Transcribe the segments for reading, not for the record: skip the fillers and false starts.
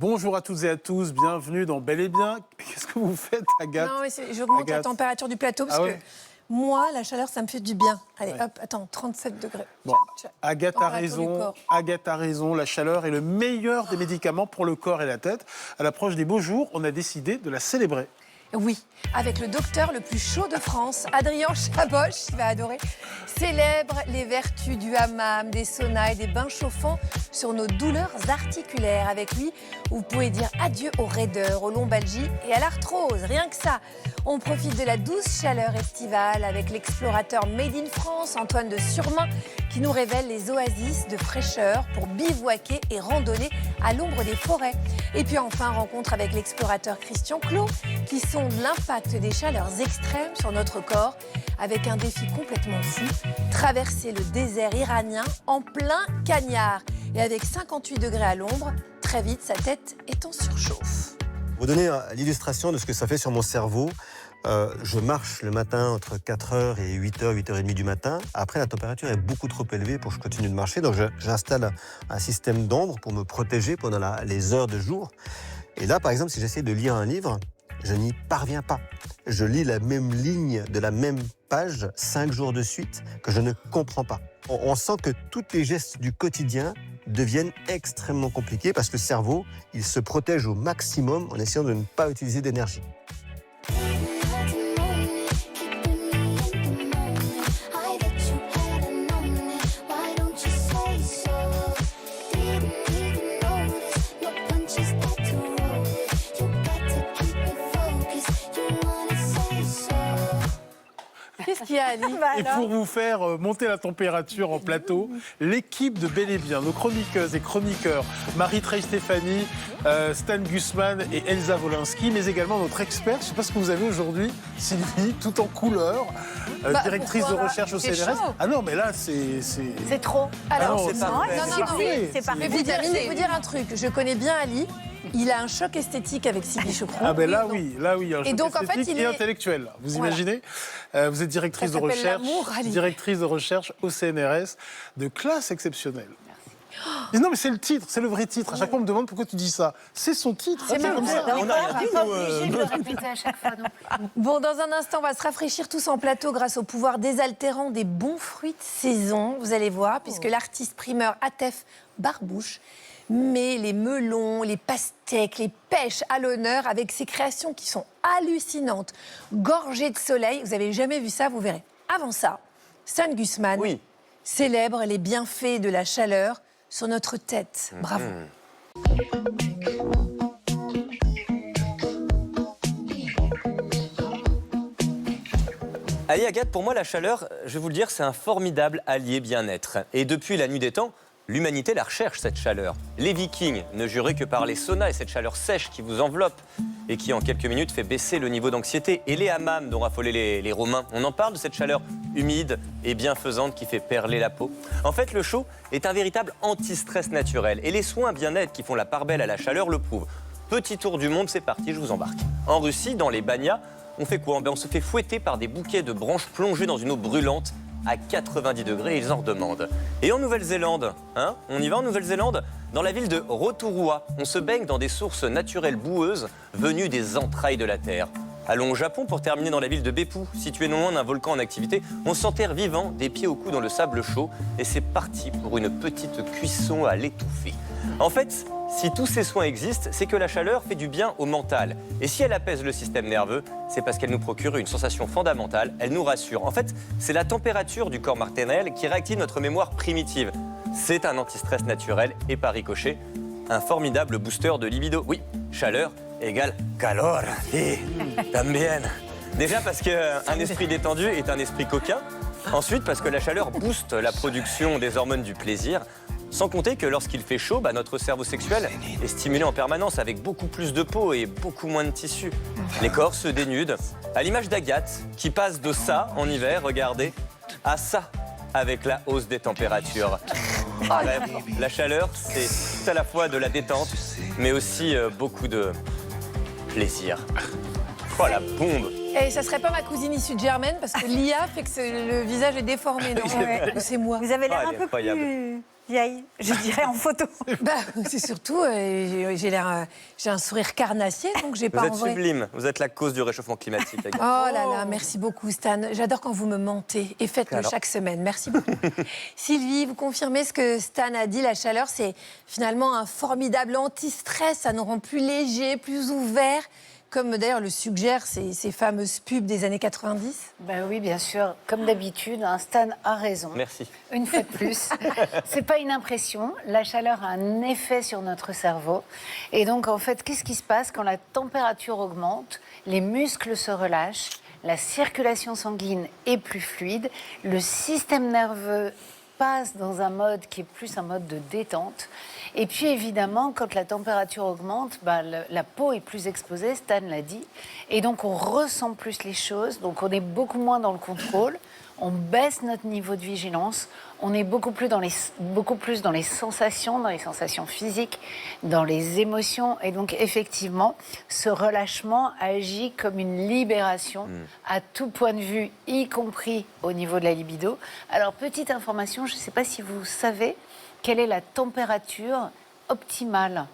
Bonjour à toutes et à tous, bienvenue dans Bel et Bien. Qu'est-ce que vous faites, Agathe? Non, mais j'augmente la température du plateau parce que moi, la chaleur, ça me fait du bien. Allez, hop, attends, 37 degrés. Bon, Agathe a raison, la chaleur est le meilleur des médicaments pour le corps et la tête. À l'approche des beaux jours, on a décidé de la célébrer. Oui, avec le docteur le plus chaud de France, Adrien Chaboch, il va adorer, célèbre les vertus du hammam, des saunas et des bains chauffants sur nos douleurs articulaires. Avec lui, vous pouvez dire adieu aux raideurs, aux lombalgies et à l'arthrose. Rien que ça, on profite de la douce chaleur estivale avec l'explorateur Made in France, Antoine de Surmain, qui nous révèle les oasis de fraîcheur pour bivouaquer et randonner à l'ombre des forêts. Et puis enfin, rencontre avec l'explorateur Christian Clot, qui sonde l'impact des chaleurs extrêmes sur notre corps avec un défi complètement fou, traverser le désert iranien en plein cagnard. Et avec 58 degrés à l'ombre, très vite, sa tête est en surchauffe. Pour vous donner l'illustration de ce que ça fait sur mon cerveau, je marche le matin entre 4h et 8h, 8h30 du matin. Après, la température est beaucoup trop élevée pour que je continue de marcher. Donc, j'installe un système d'ombre pour me protéger pendant les heures de jour. Et là, par exemple, si j'essaie de lire un livre, je n'y parviens pas. Je lis la même ligne de la même page 5 jours de suite que je ne comprends pas. On sent que tous les gestes du quotidien deviennent extrêmement compliqués parce que le cerveau, il se protège au maximum en essayant de ne pas utiliser d'énergie. Qu'est-ce qu'il y a, Ali? Et pour vous faire monter la température en plateau, l'équipe de Bel et Bien, nos chroniqueuses et chroniqueurs, Marie-Trey Stéphanie, Stan Gusman et Elsa Wolinski, mais également notre experte, je ne sais pas ce que vous avez aujourd'hui, Sylvie, tout en couleur, directrice de recherche au CNRS. Ah non, mais là, c'est... C'est trop. Alors, c'est parfait. Non, c'est parfait. Vous dire un truc, je connais bien Ali. Il a un choc esthétique avec Sylvie Choprou. Ah ben là oui, un choc et donc, esthétique en fait, et intellectuel. Vous imaginez, vous êtes directrice de recherche au CNRS, de classe exceptionnelle. Mais non, mais c'est le titre, c'est le vrai titre. À chaque fois, on me demande pourquoi tu dis ça. C'est son titre. C'est comme ça. On n'a pas obligé de le répéter à chaque fois. Bon, dans un instant, on va se rafraîchir tous en plateau grâce au pouvoir désaltérant des bons fruits de saison. Vous allez voir, puisque l'artiste primeur Atef Barbouche met les melons, les pastèques, les pêches à l'honneur avec ses créations qui sont hallucinantes, gorgées de soleil. Vous n'avez jamais vu ça, vous verrez. Avant ça, Stan Gusman célèbre les bienfaits de la chaleur sur notre tête. Bravo. Allez Agathe, pour moi la chaleur, je vais vous le dire, c'est un formidable allié bien-être. Et depuis la nuit des temps, l'humanité la recherche, cette chaleur. Les Vikings ne juraient que par les saunas et cette chaleur sèche qui vous enveloppe et qui, en quelques minutes, fait baisser le niveau d'anxiété. Et les hammams dont raffolaient les Romains. On en parle de cette chaleur humide et bienfaisante qui fait perler la peau. En fait, le chaud est un véritable anti-stress naturel. Et les soins bien-être qui font la part belle à la chaleur le prouvent. Petit tour du monde, c'est parti, je vous embarque. En Russie, dans les banyas, on fait quoi? On se fait fouetter par des bouquets de branches plongées dans une eau brûlante à 90 degrés, ils en redemandent. Et en Nouvelle-Zélande, on y va en Nouvelle-Zélande? Dans la ville de Rotorua, on se baigne dans des sources naturelles boueuses venues des entrailles de la Terre. Allons au Japon pour terminer dans la ville de Beppu, située non loin d'un volcan en activité. On s'enterre vivant, des pieds au cou dans le sable chaud, et c'est parti pour une petite cuisson à l'étouffer. En fait, si tous ces soins existent, c'est que la chaleur fait du bien au mental. Et si elle apaise le système nerveux, c'est parce qu'elle nous procure une sensation fondamentale, elle nous rassure. En fait, c'est la température du corps maternel qui réactive notre mémoire primitive. C'est un anti-stress naturel et par ricochet, un formidable booster de libido. Oui, chaleur égale calor, et también. Déjà parce qu'un esprit détendu est un esprit coquin. Ensuite parce que la chaleur booste la production des hormones du plaisir. Sans compter que lorsqu'il fait chaud, notre cerveau sexuel est stimulé en permanence avec beaucoup plus de peau et beaucoup moins de tissu. Les corps se dénudent, à l'image d'Agathe, qui passe de ça en hiver, regardez, à ça avec la hausse des températures. Bref, la chaleur, c'est tout à la fois de la détente, mais aussi beaucoup de plaisir. Oh la bombe! Et ça serait pas ma cousine issue de Germaine parce que l'IA fait que le visage est déformé, non? C'est moi. Vous avez l'air un peu incroyable. plus vieille, je dirais, en photo. Bah, c'est surtout, j'ai un sourire carnassier, donc j'ai pas Vous êtes en vrai. sublime. Vous êtes la cause du réchauffement climatique. Oh là là, merci beaucoup Stan. J'adore quand vous me mentez et faites-le Alors. chaque semaine. Merci beaucoup. Sylvie, vous confirmez ce que Stan a dit, la chaleur, c'est finalement un formidable anti-stress, ça nous rend plus légers, plus ouverts, comme d'ailleurs le suggèrent ces fameuses pubs des années 90. Ben oui, bien sûr. Comme d'habitude, Stan a raison. Merci. Une fois de plus, c'est pas une impression. La chaleur a un effet sur notre cerveau. Et donc, en fait, qu'est-ce qui se passe quand la température augmente? Les muscles se relâchent, la circulation sanguine est plus fluide, le système nerveux passe dans un mode qui est plus un mode de détente. Et puis évidemment, quand la température augmente, la peau est plus exposée, Stan l'a dit. Et donc on ressent plus les choses, donc on est beaucoup moins dans le contrôle, on baisse notre niveau de vigilance, on est beaucoup plus dans les sensations, dans les sensations physiques, dans les émotions. Et donc effectivement, ce relâchement agit comme une libération à tout point de vue, y compris au niveau de la libido. Alors petite information, je ne sais pas si vous savez, quelle est la température optimale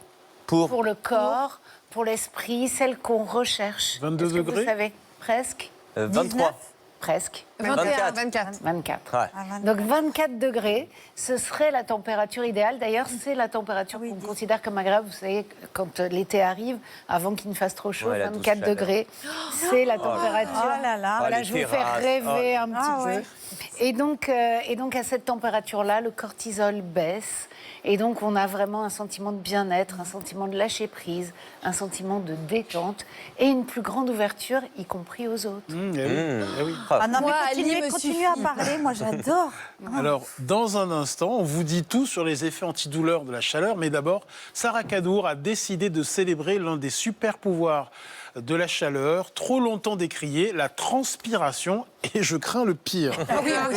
pour le corps, pour l'esprit, celle qu'on recherche? 22 Est-ce que degrés? vous savez? Presque. 23. Presque. 21, 24. 24. 24. Ouais. Donc 24 degrés, ce serait la température idéale. D'ailleurs, c'est la température qu'on considère comme agréable. Vous savez, quand l'été arrive, avant qu'il ne fasse trop chaud, Ouais, la douce 24 chaleur. degrés, c'est la température. Oh là là. Voilà, les je vous fais terrasses. rêver un petit Ah peu. ouais. Et donc à cette température-là, le cortisol baisse. Et donc, on a vraiment un sentiment de bien-être, un sentiment de lâcher prise, un sentiment de détente et une plus grande ouverture, y compris aux autres. Eh oui. Ah non, Moi, mais Ali me continuez à suffit. parler, moi j'adore. Alors, dans un instant, on vous dit tout sur les effets antidouleurs de la chaleur. Mais d'abord, Sarah Kadour a décidé de célébrer l'un des super pouvoirs de la chaleur, trop longtemps décrié, la transpiration. Et je crains le pire. Ah oui, oui.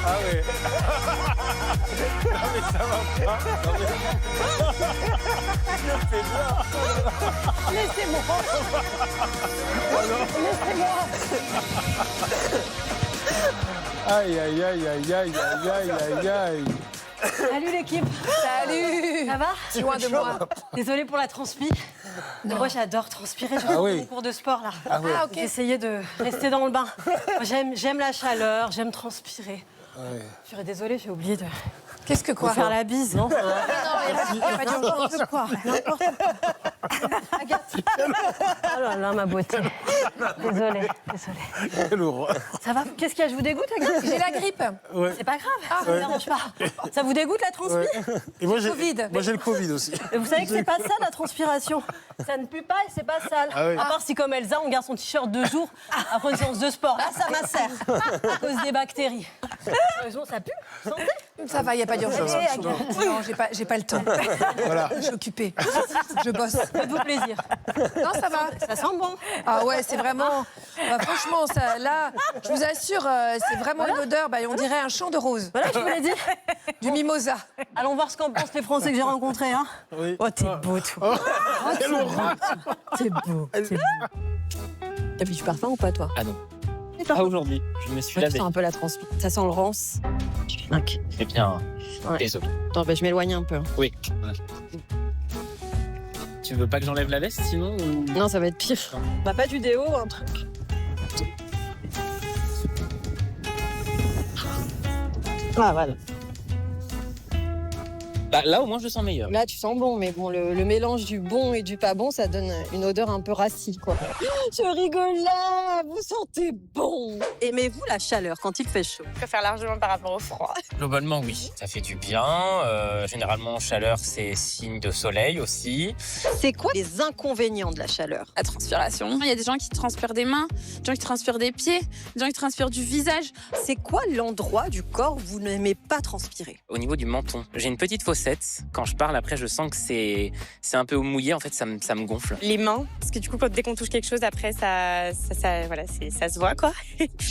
Ah ouais. Non mais ça va pas. Non, mais... Laissez-moi. Aïe, aïe, aïe, aïe, aïe, aïe, aïe, aïe, aïe. Salut l'équipe, Salut. ça va? Loin de moi. Désolée pour la transpi. Moi j'adore transpirer, je Ah fais oui. mon cours de sport là. Ah ouais. Ah ok. J'ai essayé de rester dans le bain. Moi, j'aime la chaleur, j'aime transpirer. Je suis désolée, j'ai oublié de Qu'est-ce que quoi? faire la bise. Non, N'importe quoi. Oh là là, ma beauté. Désolée. Quelle horreur. Ça va? Qu'est-ce qu'il y a? Je vous dégoûte, Agathe? J'ai la grippe. Ouais. C'est pas grave, ça ne me dérange pas. Ça vous dégoûte la transpi? Ouais. Et moi, Covid. j'ai le Covid aussi. Mais vous savez que c'est pas ça la transpiration. Ça ne pue pas et c'est pas sale. Ah oui. À part si, comme Elsa, on garde son t-shirt 2 jours après une séance de sport. Là, ça m'assère à cause des bactéries. Sérieusement, ça pue? Santé? Ça va, il n'y a pas d'urgence. Ça va, ça va. Non, j'ai pas le temps. Voilà. Je suis occupée. Je bosse. Faites-vous plaisir. Non, ça va. Ça sent bon. Ah ouais, c'est vraiment... franchement, ça, là, je vous assure, c'est vraiment une odeur, on dirait un champ de roses. Voilà, je vous l'ai dit. Du mimosa. Allons voir ce qu'en pensent les Français que j'ai rencontrés. Hein. Oui. Oh, t'es beau, toi. Quelle horreur. T'es beau. T'as vu du parfum ou pas, toi? Ah non. Pas aujourd'hui, je me suis Tu lavé. sens un peu la transpi. Ça sent le rance. Ok. Eh bien, Ouais. désolé. Attends, je m'éloigne un peu. Oui. Ouais. Tu veux pas que j'enlève la veste sinon ou... Non, ça va être pire. Bah, pas du déo, un truc. Ah, voilà. Bah, là au moins je sens meilleur. Là, tu sens bon, mais bon, le mélange du bon et du pas bon, ça donne une odeur un peu racine, quoi. Je rigole là, vous sentez bon. Aimez-vous la chaleur quand il fait chaud? Je préfère largement par rapport au froid. Globalement oui, ça fait du bien. Généralement chaleur c'est signe de soleil aussi. C'est quoi les inconvénients de la chaleur? La transpiration. Il y a des gens qui transpirent des mains, des gens qui transpirent des pieds, des gens qui transpirent du visage. C'est quoi l'endroit du corps où vous n'aimez pas transpirer? Au niveau du menton, j'ai une petite fossette. Quand je parle après je sens que c'est un peu mouillé, en fait ça me gonfle. Les mains, parce que du coup, dès qu'on touche quelque chose, après, ça se voit, quoi.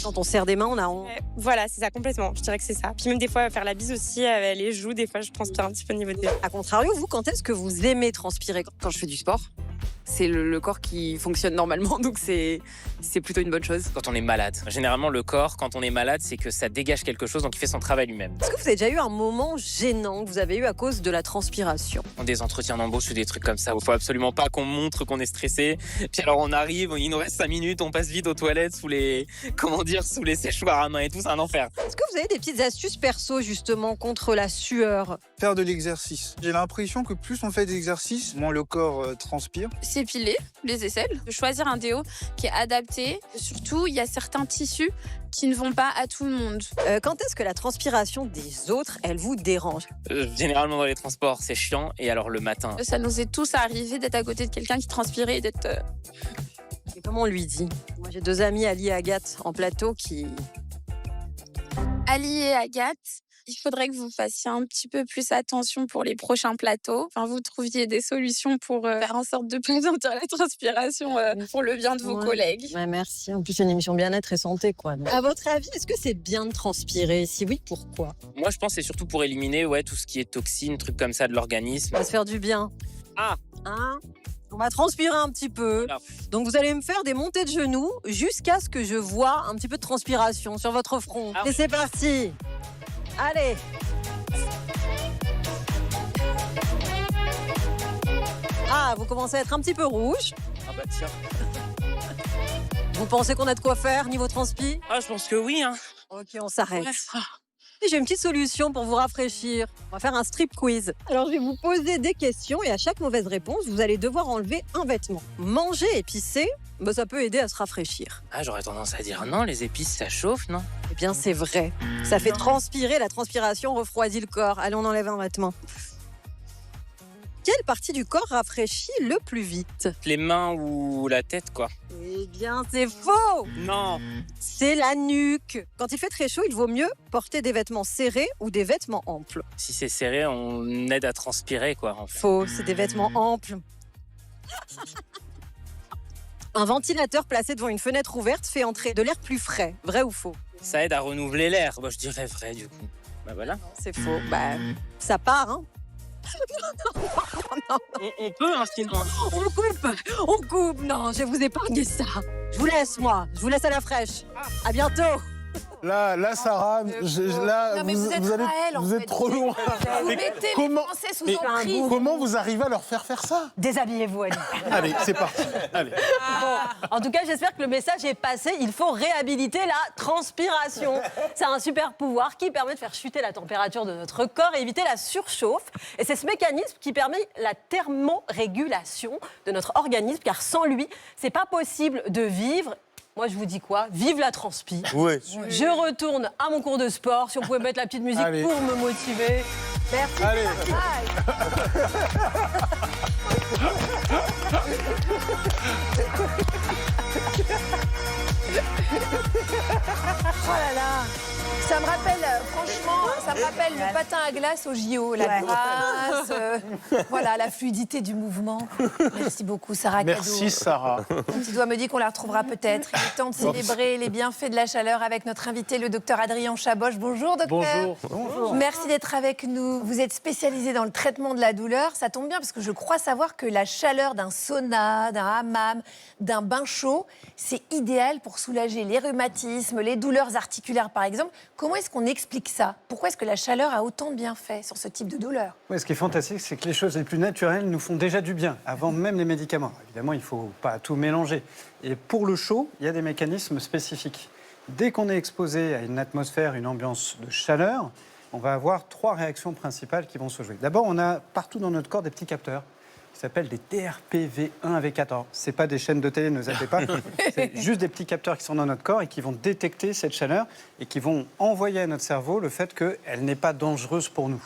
Quand on serre des mains, on a Voilà, c'est ça, complètement. Je dirais que c'est ça. Puis même des fois, faire la bise aussi, les joues, des fois, je transpire un petit peu au niveau des... À contrario, vous, quand est-ce que vous aimez transpirer? Quand je fais du sport, c'est le corps qui fonctionne normalement, donc c'est plutôt une bonne chose. Quand on est malade. Généralement, le corps, quand on est malade, c'est que ça dégage quelque chose, donc il fait son travail lui-même. Est-ce que vous avez déjà eu un moment gênant que vous avez eu à cause de la transpiration? Dans des entretiens d'embauche ou des trucs comme ça, il faut absolument pas qu'on montre qu'on est stressé. Puis alors on arrive, il nous reste 5 minutes, on passe vite aux toilettes sous les séchoirs à main et tout, c'est un enfer. Est-ce que vous avez des petites astuces perso justement contre la sueur? Faire de l'exercice. J'ai l'impression que plus on fait d'exercice, moins le corps transpire. S'épiler les aisselles, choisir un déo qui est adapté. Surtout, il y a certains tissus qui ne vont pas à tout le monde. Quand est-ce que la transpiration des autres, elle vous dérange? Généralement dans les transports, c'est chiant, et alors le matin. Ça nous est tous arrivé d'être à côté de quelqu'un qui transpirait et d'être... Et comment on lui dit? Moi, j'ai 2 amis, Ali et Agathe, en plateau qui... Ali et Agathe, il faudrait que vous fassiez un petit peu plus attention pour les prochains plateaux. Enfin, vous trouviez des solutions pour faire en sorte de pesantir la transpiration pour le bien de vos collègues. Ouais, merci. En plus, c'est une émission bien-être et santé, quoi. À votre avis, est-ce que c'est bien de transpirer? Si oui, pourquoi? Moi, je pense que c'est surtout pour éliminer tout ce qui est toxines, trucs comme ça de l'organisme. On va se faire du bien. Ah. Hein? On va transpirer un petit peu. Alors. Donc, vous allez me faire des montées de genoux jusqu'à ce que je vois un petit peu de transpiration sur votre front. Ah. Et c'est parti. Allez. Ah, vous commencez à être un petit peu rouge. Ah bah tiens. Vous pensez qu'on a de quoi faire niveau transpi? Ah, je pense que oui, hein. Ok, on s'arrête. Ouais. Et j'ai une petite solution pour vous rafraîchir. On va faire un strip quiz. Alors, je vais vous poser des questions et à chaque mauvaise réponse, vous allez devoir enlever un vêtement. Manger et pisser, ça peut aider à se rafraîchir. Ah, j'aurais tendance à dire non, les épices, ça chauffe, non? Eh bien, c'est vrai. Ça fait transpirer, la transpiration refroidit le corps. Allez, on enlève un vêtement. Quelle partie du corps rafraîchit le plus vite? Les mains ou la tête, quoi. Eh bien, c'est faux! Non. C'est la nuque. Quand il fait très chaud, il vaut mieux porter des vêtements serrés ou des vêtements amples. Si c'est serré, on aide à transpirer, quoi. En fait. Faux, c'est des vêtements amples. Un ventilateur placé devant une fenêtre ouverte fait entrer de l'air plus frais. Vrai ou faux? Ça aide à renouveler l'air. Bah, je dirais vrai, du coup. Bah voilà. C'est faux. Ça part, hein? Non. On peut, hein, sinon. On coupe. Non, je vais vous épargner ça. Je vous laisse, moi. Je vous laisse à la fraîche. À bientôt. Là, Sarah, là, Non, mais vous êtes Raël, en vous fait. êtes trop loin. Vous Mais mettez comment- les Français sous mais emprise. Comment vous arrivez à leur faire ça? Déshabillez-vous, Ali. Allez, c'est parti. Allez. En tout cas, j'espère que le message est passé. Il faut réhabiliter la transpiration. C'est un super pouvoir qui permet de faire chuter la température de notre corps et éviter la surchauffe. Et c'est ce mécanisme qui permet la thermorégulation de notre organisme, car sans lui, c'est pas possible de vivre. Moi, je vous dis quoi? Vive la transpi. Ouais. Je retourne à mon cours de sport. Si on pouvait mettre la petite musique Allez. pour me motiver. Merci. Allez. Oh là là. Ça me rappelle, franchement, ça me rappelle le patin à glace au JO. La grâce, voilà, la fluidité du mouvement. Merci beaucoup, Sarah Cado. Merci, Sarah. Mon petit doigt me dit qu'on la retrouvera peut-être. Il est temps de célébrer les bienfaits de la chaleur avec notre invité, le docteur Adrien Chaboche. Bonjour, docteur. Bonjour. Merci d'être avec nous. Vous êtes spécialisé dans le traitement de la douleur. Ça tombe bien parce que je crois savoir que la chaleur d'un sauna, d'un hammam, d'un bain chaud, c'est idéal pour soulager les rhumatismes, les douleurs articulaires par exemple. Comment est-ce qu'on explique ça? Pourquoi est-ce que la chaleur a autant de bienfaits sur ce type de douleur? Ouais, ce qui est fantastique, c'est que les choses les plus naturelles nous font déjà du bien, avant même les médicaments. Évidemment, il ne faut pas tout mélanger. Et pour le chaud, il y a des mécanismes spécifiques. Dès qu'on est exposé à une atmosphère, une ambiance de chaleur, on va avoir 3 réactions principales qui vont se jouer. D'abord, on a partout dans notre corps des petits capteurs qui s'appellent des TRPV1 avec 14. Ce n'est pas des chaînes de télé, ne zappez pas. C'est juste des petits capteurs qui sont dans notre corps et qui vont détecter cette chaleur et qui vont envoyer à notre cerveau le fait qu'elle n'est pas dangereuse pour nous.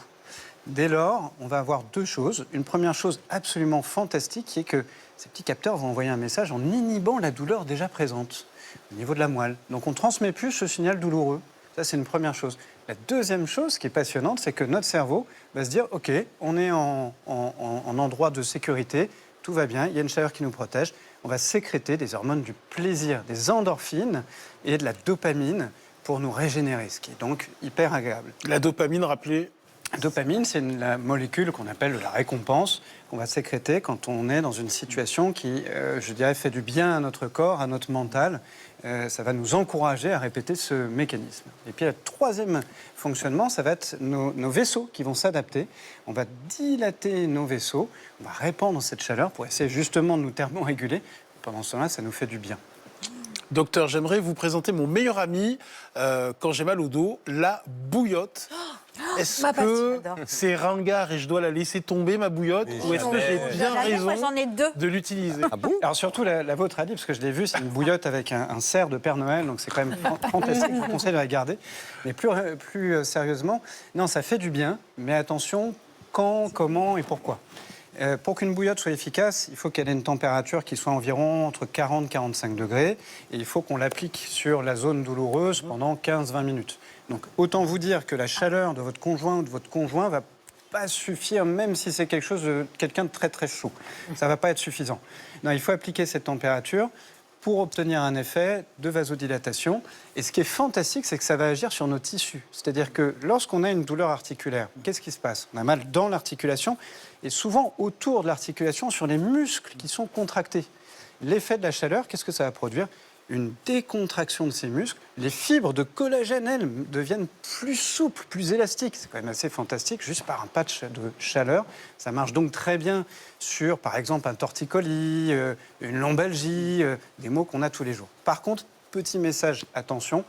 Dès lors, on va avoir 2 choses. Une première chose absolument fantastique qui est que ces petits capteurs vont envoyer un message en inhibant la douleur déjà présente au niveau de la moelle. Donc on ne transmet plus ce signal douloureux. Ça, c'est une première chose. La deuxième chose qui est passionnante, c'est que notre cerveau va se dire « Ok, on est en endroit de sécurité, tout va bien, il y a une chaleur qui nous protège. » On va sécréter des hormones du plaisir, des endorphines et de la dopamine pour nous régénérer, ce qui est donc hyper agréable. La dopamine, rappelez. Dopamine, c'est la molécule qu'on appelle la récompense, qu'on va sécréter quand on est dans une situation qui, je dirais, fait du bien à notre corps, à notre mental. Ça va nous encourager à répéter ce mécanisme. Et puis le troisième fonctionnement, ça va être nos vaisseaux qui vont s'adapter. On va dilater nos vaisseaux, on va répandre cette chaleur pour essayer justement de nous thermoréguler. Pendant ce temps-là, ça nous fait du bien. Docteur, j'aimerais vous présenter mon meilleur ami quand j'ai mal au dos, la bouillotte. Est-ce ma que passion, c'est ringard et je dois la laisser tomber, ma bouillotte, ou est-ce que j'ai bien raison Moi, j'en ai 2. de l'utiliser? Alors surtout la vôtre, Ali, parce que je l'ai vue, c'est une bouillotte avec un cerf de Père Noël, donc c'est quand même fantastique, je vous conseille de la garder. Mais plus sérieusement, non, ça fait du bien, mais attention, quand, comment et pourquoi. Pour qu'une bouillotte soit efficace, il faut qu'elle ait une température qui soit environ entre 40 et 45 degrés, et il faut qu'on l'applique sur la zone douloureuse pendant 15-20 minutes. Donc autant vous dire que la chaleur de votre conjoint ou de votre conjoint va pas suffire, même si c'est quelqu'un de très très chaud. Ça va pas être suffisant. Non, il faut appliquer cette température pour obtenir un effet de vasodilatation. Et ce qui est fantastique, c'est que ça va agir sur nos tissus. C'est-à-dire que lorsqu'on a une douleur articulaire, qu'est-ce qui se passe? On a mal dans l'articulation et souvent autour de l'articulation, sur les muscles qui sont contractés. L'effet de la chaleur, qu'est-ce que ça va produire? Une décontraction de ces muscles. Les fibres de collagène, elles, deviennent plus souples, plus élastiques. C'est quand même assez fantastique, juste par un patch de chaleur. Ça marche donc très bien sur, par exemple, un torticolis, une lombalgie, des maux qu'on a tous les jours. Par contre, petit message, attention,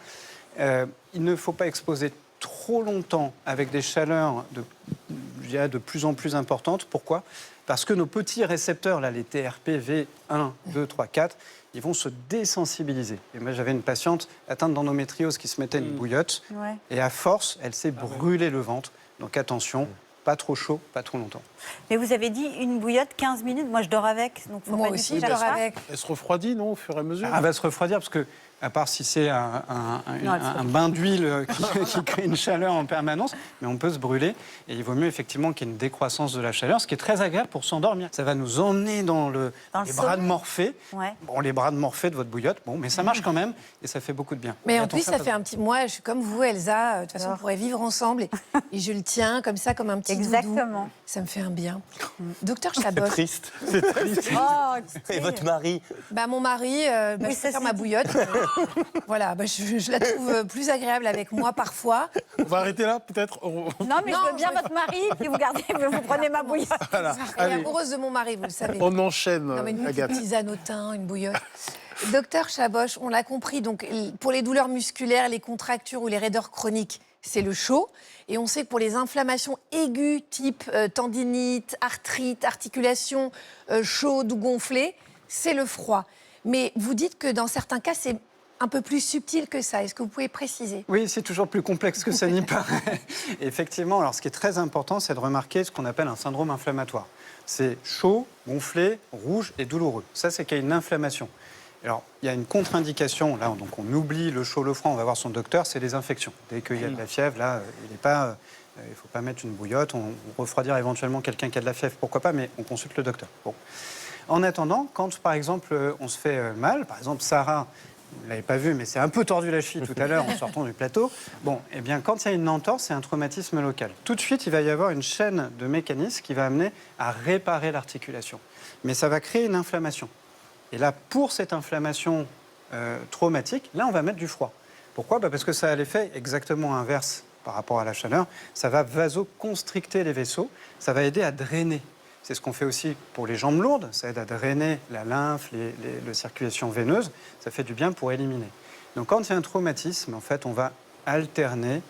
il ne faut pas exposer trop longtemps avec des chaleurs de plus en plus importantes. Pourquoi? Parce que nos petits récepteurs, là, les TRPV 1, 2, 3, 4, ils vont se désensibiliser. Et moi, j'avais une patiente atteinte d'endométriose qui se mettait une bouillotte. Ouais. Et à force, elle s'est brûlée le ventre. Donc attention, pas trop chaud, pas trop longtemps. Mais vous avez dit une bouillotte, 15 minutes. Moi, je dors avec. Donc faut Moi pas aussi, du je tout dors avec. Elle se refroidit, non, au fur et à mesure? Elle va se refroidir parce que, à part si c'est un bain d'huile qui crée une chaleur en permanence, mais on peut se brûler. Et il vaut mieux effectivement qu'il y ait une décroissance de la chaleur, ce qui est très agréable pour s'endormir. Ça va nous emmener dans les bras de Morphée. Ouais. Bon, les bras de Morphée de votre bouillotte, bon, mais ça marche quand même et ça fait beaucoup de bien. Mais en plus, ça fait un petit... Moi, je suis comme vous, Elsa. De toute façon, on pourrait vivre ensemble et je le tiens comme ça, comme un petit doudou. Exactement. Ça me fait un bien. Docteur Chaboch. C'est triste. C'est triste. Oh, Et votre mari? Mon mari, je préfère ma bouillotte. Voilà, je la trouve plus agréable avec moi parfois. On va arrêter là, peut-être? Non, mais je veux bien votre mari, puis vous prenez ma bouillotte. Voilà. Elle est amoureuse de mon mari, vous le savez. On enchaîne, Non, mais une petite Agathe. tisane au thym, une bouillotte. Docteur Chaboch, on l'a compris, donc pour les douleurs musculaires, les contractures ou les raideurs chroniques, c'est le chaud. Et on sait que pour les inflammations aiguës, type tendinite, arthrite, articulation chaude ou gonflée, c'est le froid. Mais vous dites que dans certains cas, c'est un peu plus subtil que ça. Est-ce que vous pouvez préciser? Oui, c'est toujours plus complexe que ça n'y paraît. Effectivement, alors ce qui est très important, c'est de remarquer ce qu'on appelle un syndrome inflammatoire. C'est chaud, gonflé, rouge et douloureux. Ça, c'est qu'il y a une inflammation. Alors, il y a une contre-indication, là, donc on oublie le chaud, le froid, on va voir son docteur, c'est les infections. Dès qu'il y a de la fièvre, là, il ne faut pas mettre une bouillotte, on refroidir éventuellement quelqu'un qui a de la fièvre, pourquoi pas, mais on consulte le docteur. Bon. En attendant, quand, par exemple, on se fait mal, par exemple, Sarah, vous ne l'avez pas vu, mais c'est un peu tordu la cheville tout à l'heure en sortant du plateau. Bon, eh bien, quand il y a une entorse, c'est un traumatisme local. Tout de suite, il va y avoir une chaîne de mécanismes qui va amener à réparer l'articulation. Mais ça va créer une inflammation. Et là, pour cette inflammation traumatique, là, on va mettre du froid. Pourquoi? Parce que ça a l'effet exactement inverse par rapport à la chaleur. Ça va vasoconstricter les vaisseaux, ça va aider à drainer. C'est ce qu'on fait aussi pour les jambes lourdes. Ça aide à drainer la lymphe, la circulation veineuse. Ça fait du bien pour éliminer. Donc quand il y a un traumatisme, en fait, on va alterner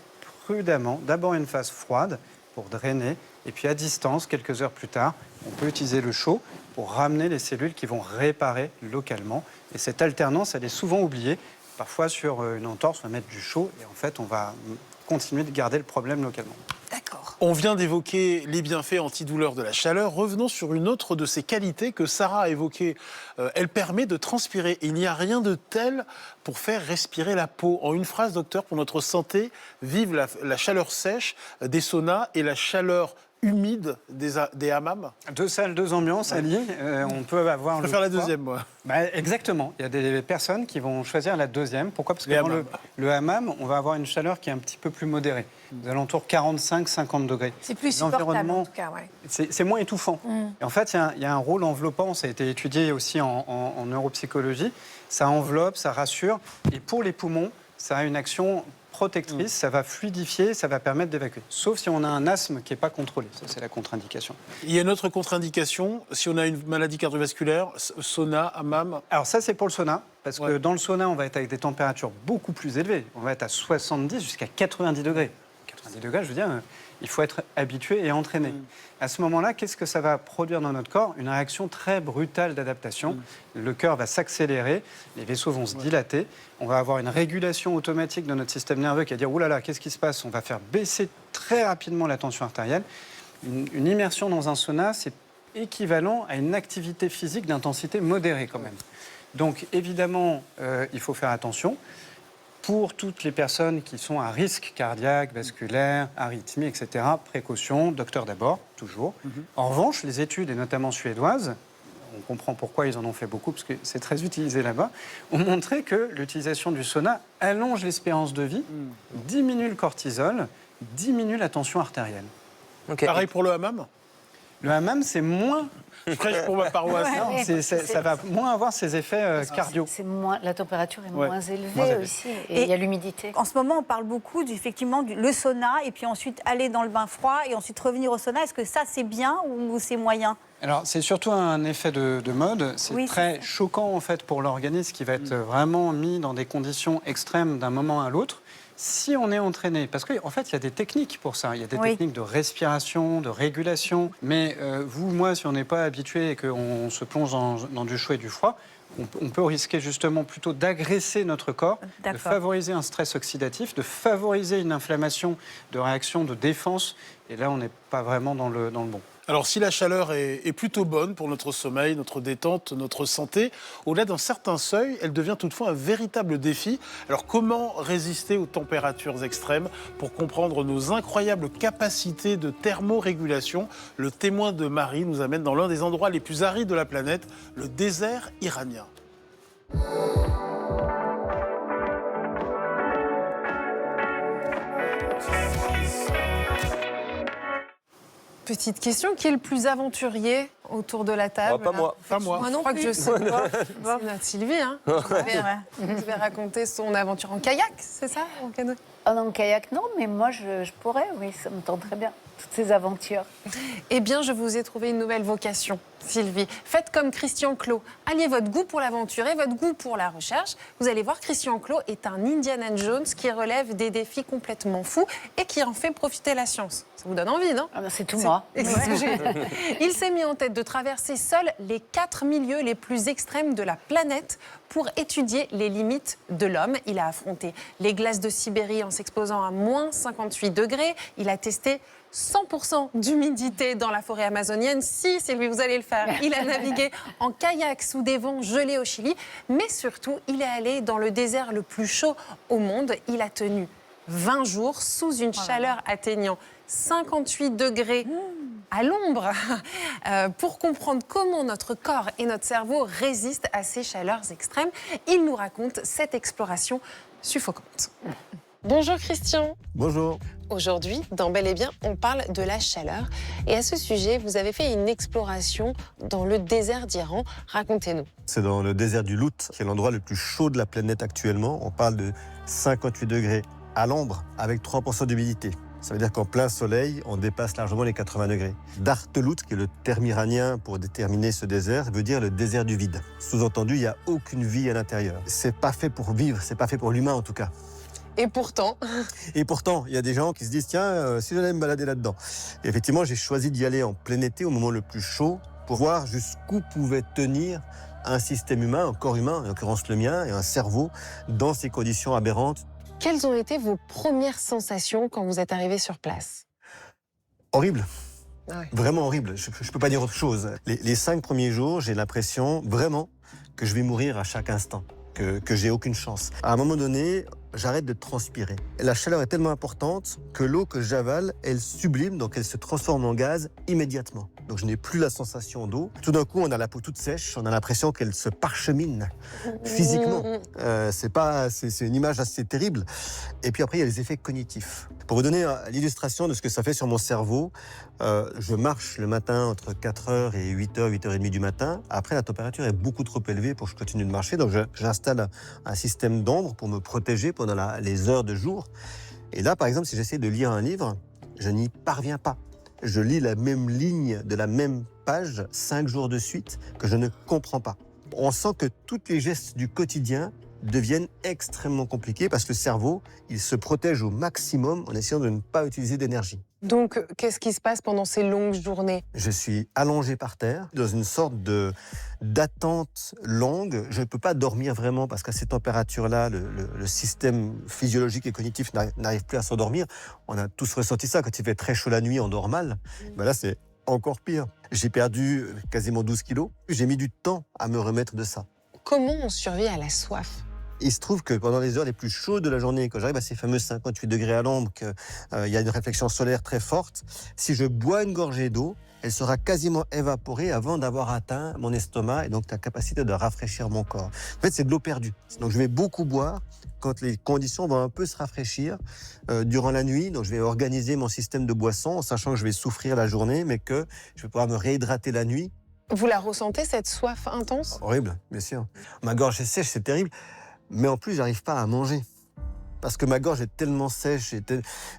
prudemment. D'abord une phase froide pour drainer. Et puis à distance, quelques heures plus tard, on peut utiliser le chaud pour ramener les cellules qui vont réparer localement. Et cette alternance, elle est souvent oubliée. Parfois, sur une entorse, on va mettre du chaud. Et en fait, on va continuer de garder le problème localement. D'accord. On vient d'évoquer les bienfaits antidouleurs de la chaleur. Revenons sur une autre de ses qualités que Sarah a évoquée. Elle permet de transpirer. Il n'y a rien de tel pour faire respirer la peau. En une phrase, docteur, pour notre santé, vive la chaleur sèche des saunas et la chaleur humide des hammams? 2 salles, 2 ambiances, Ali. On peut avoir. Je préfère la deuxième, moi. Exactement. Il y a des personnes qui vont choisir la deuxième. Pourquoi? Parce que dans le hammam, on va avoir une chaleur qui est un petit peu plus modérée. Aux alentours 45-50 degrés. C'est plus supportable en tout cas, ouais. C'est moins étouffant. Et en fait, il y a un rôle enveloppant. Ça a été étudié aussi en neuropsychologie. Ça enveloppe, ça rassure. Et pour les poumons, ça a une action protectrice, ça va fluidifier, ça va permettre d'évacuer. Sauf si on a un asthme qui n'est pas contrôlé. Ça, c'est la contre-indication. Il y a une autre contre-indication, si on a une maladie cardiovasculaire, sauna, hammam. Alors ça, c'est pour le sauna, parce que dans le sauna, on va être avec des températures beaucoup plus élevées. On va être à 70 jusqu'à 90 degrés. 90 degrés, je veux dire, il faut être habitué et entraîné. À ce moment-là, qu'est-ce que ça va produire dans notre corps? Une réaction très brutale d'adaptation. Le cœur va s'accélérer, les vaisseaux vont se dilater. On va avoir une régulation automatique de notre système nerveux qui va dire « Ouh là là, qu'est-ce qui se passe ?» On va faire baisser très rapidement la tension artérielle. Une immersion dans un sauna, c'est équivalent à une activité physique d'intensité modérée quand même. Donc évidemment, il faut faire attention. Pour toutes les personnes qui sont à risque cardiaque, vasculaire, arythmie, etc., précaution, docteur d'abord, toujours. En revanche, les études, et notamment suédoises, on comprend pourquoi ils en ont fait beaucoup, parce que c'est très utilisé là-bas, ont montré que l'utilisation du sauna allonge l'espérance de vie, diminue le cortisol, diminue la tension artérielle. Pareil pour le hammam? Le hammam, c'est moins... Je prêche pour ma paroisse. Ça va moins avoir ces effets cardio. La température est moins élevée aussi, et il y a l'humidité. En ce moment, on parle beaucoup effectivement le sauna, et puis ensuite aller dans le bain froid, et ensuite revenir au sauna. Est-ce que ça, c'est bien ou c'est moyen? Alors, c'est surtout un effet de mode. C'est très choquant, en fait, pour l'organisme qui va être vraiment mis dans des conditions extrêmes d'un moment à l'autre. Si on est entraîné, parce qu'en fait, il y a des techniques pour ça. Il y a des techniques de respiration, de régulation. Mais vous, moi, si on n'est pas habitué et qu'on se plonge dans du chaud et du froid, on peut risquer justement plutôt d'agresser notre corps, de favoriser un stress oxydatif, de favoriser une inflammation, de réaction, de défense. Et là, on n'est pas vraiment dans le bon. Alors, si la chaleur est plutôt bonne pour notre sommeil, notre détente, notre santé, au-delà d'un certain seuil, elle devient toutefois un véritable défi. Alors, comment résister aux températures extrêmes? Pour comprendre nos incroyables capacités de thermorégulation, le témoin de Marie nous amène dans l'un des endroits les plus arides de la planète, le désert iranien. Petite question, qui est le plus aventurier autour de la table? Pas moi. Pas moi. Moi non plus. Je sais pas. C'est notre Sylvie. Hein. Vous avez raconté son aventure en kayak, c'est ça? En canot? En kayak, non, mais moi, je pourrais, oui, ça me tenterait bien, toutes ces aventures. Eh bien, je vous ai trouvé une nouvelle vocation, Sylvie. Faites comme Christian Clot. Alliez votre goût pour l'aventure et votre goût pour la recherche. Vous allez voir, Christian Clot est un Indiana Jones qui relève des défis complètement fous et qui en fait profiter la science. Ça vous donne envie, non? C'est tout moi. Il s'est mis en tête de traverser seul les 4 milieux les plus extrêmes de la planète pour étudier les limites de l'homme. Il a affronté les glaces de Sibérie en s'exposant à moins 58 degrés. Il a testé 100% d'humidité dans la forêt amazonienne. Si, Sylvie, vous allez le faire. Il a navigué en kayak sous des vents gelés au Chili. Mais surtout, il est allé dans le désert le plus chaud au monde. Il a tenu 20 jours sous une chaleur atteignant 58 degrés à l'ombre pour comprendre comment notre corps et notre cerveau résistent à ces chaleurs extrêmes. Il nous raconte cette exploration suffocante. Bonjour Christian. Bonjour. Aujourd'hui, dans Bel et Bien, on parle de la chaleur. Et à ce sujet, vous avez fait une exploration dans le désert d'Iran. Racontez-nous. C'est dans le désert du Lout, qui est l'endroit le plus chaud de la planète actuellement. On parle de 58 degrés à l'ombre avec 3% d'humidité. Ça veut dire qu'en plein soleil, on dépasse largement les 80 degrés. Dartelout, qui est le terme iranien pour déterminer ce désert, veut dire le désert du vide. Sous-entendu, il n'y a aucune vie à l'intérieur. C'est pas fait pour vivre, c'est pas fait pour l'humain en tout cas. Et pourtant, il y a des gens qui se disent, tiens, si j'allais me balader là-dedans. Et effectivement, j'ai choisi d'y aller en plein été, au moment le plus chaud, pour voir jusqu'où pouvait tenir un système humain, un corps humain, en l'occurrence le mien, et un cerveau, dans ces conditions aberrantes. quelles ont été vos premières sensations quand vous êtes arrivé sur place? Horrible. Vraiment horrible. Je ne peux pas dire autre chose. Les 5 premiers jours, j'ai l'impression vraiment que je vais mourir à chaque instant. Que j'ai aucune chance. À un moment donné, j'arrête de transpirer. Et la chaleur est tellement importante que l'eau que j'avale, elle sublime, donc elle se transforme en gaz immédiatement. Donc je n'ai plus la sensation d'eau. Tout d'un coup, on a la peau toute sèche, on a l'impression qu'elle se parchemine physiquement. C'est une image assez terrible. Et puis après, il y a les effets cognitifs. Pour vous donner l'illustration de ce que ça fait sur mon cerveau, je marche le matin entre 4h et 8h, 8h30 du matin. Après, la température est beaucoup trop élevée pour que je continue de marcher. Donc j'installe un système d'ombre pour me protéger pendant les heures de jour. Et là, par exemple, si j'essaie de lire un livre, je n'y parviens pas. Je lis la même ligne de la même page 5 jours de suite que je ne comprends pas. On sent que tous les gestes du quotidien deviennent extrêmement compliqués parce que le cerveau, il se protège au maximum en essayant de ne pas utiliser d'énergie. Donc, qu'est-ce qui se passe pendant ces longues journées? Je suis allongé par terre, dans une sorte d'attente longue. Je ne peux pas dormir vraiment parce qu'à ces températures-là, le système physiologique et cognitif n'arrive plus à s'endormir. On a tous ressenti ça. Quand il fait très chaud la nuit, on dort mal. Ben là, c'est encore pire. J'ai perdu quasiment 12 kilos. J'ai mis du temps à me remettre de ça. Comment on survit à la soif? Il se trouve que pendant les heures les plus chaudes de la journée, quand j'arrive à ces fameux 58 degrés à l'ombre, qu'il y a une réflexion solaire très forte, si je bois une gorgée d'eau, elle sera quasiment évaporée avant d'avoir atteint mon estomac et donc la capacité de rafraîchir mon corps. En fait, c'est de l'eau perdue. Donc je vais beaucoup boire quand les conditions vont un peu se rafraîchir durant la nuit. Donc je vais organiser mon système de boissons en sachant que je vais souffrir la journée, mais que je vais pouvoir me réhydrater la nuit. Vous la ressentez, cette soif intense? Horrible, bien sûr. Ma gorge est sèche, c'est terrible. Mais en plus, j'arrive pas à manger. Parce que ma gorge est tellement sèche.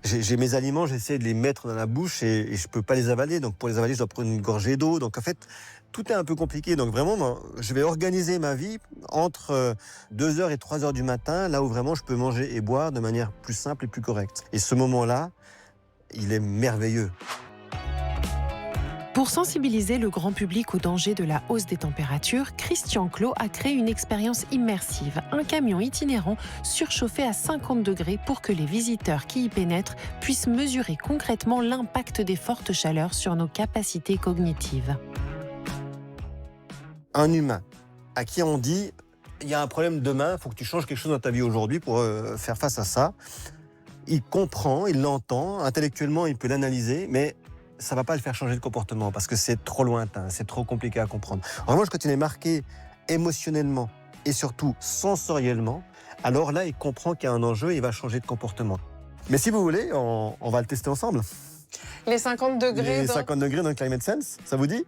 J'ai mes aliments, j'essaie de les mettre dans la bouche et je peux pas les avaler. Donc pour les avaler, je dois prendre une gorgée d'eau. Donc en fait, tout est un peu compliqué. Donc vraiment, je vais organiser ma vie entre 2h et 3h du matin, là où vraiment je peux manger et boire de manière plus simple et plus correcte. Et ce moment-là, il est merveilleux. Pour sensibiliser le grand public au danger de la hausse des températures, Christian Clot a créé une expérience immersive, un camion itinérant surchauffé à 50 degrés pour que les visiteurs qui y pénètrent puissent mesurer concrètement l'impact des fortes chaleurs sur nos capacités cognitives. Un humain à qui on dit « il y a un problème demain, il faut que tu changes quelque chose dans ta vie aujourd'hui pour faire face à ça », il comprend, il l'entend, intellectuellement il peut l'analyser, mais ça ne va pas le faire changer de comportement parce que c'est trop lointain, c'est trop compliqué à comprendre. En revanche, quand il est marqué émotionnellement et surtout sensoriellement, alors là, il comprend qu'il y a un enjeu et il va changer de comportement. Mais si vous voulez, on va le tester ensemble. Les 50 degrés. Les 50 degrés dans le Climate Sense, ça vous dit?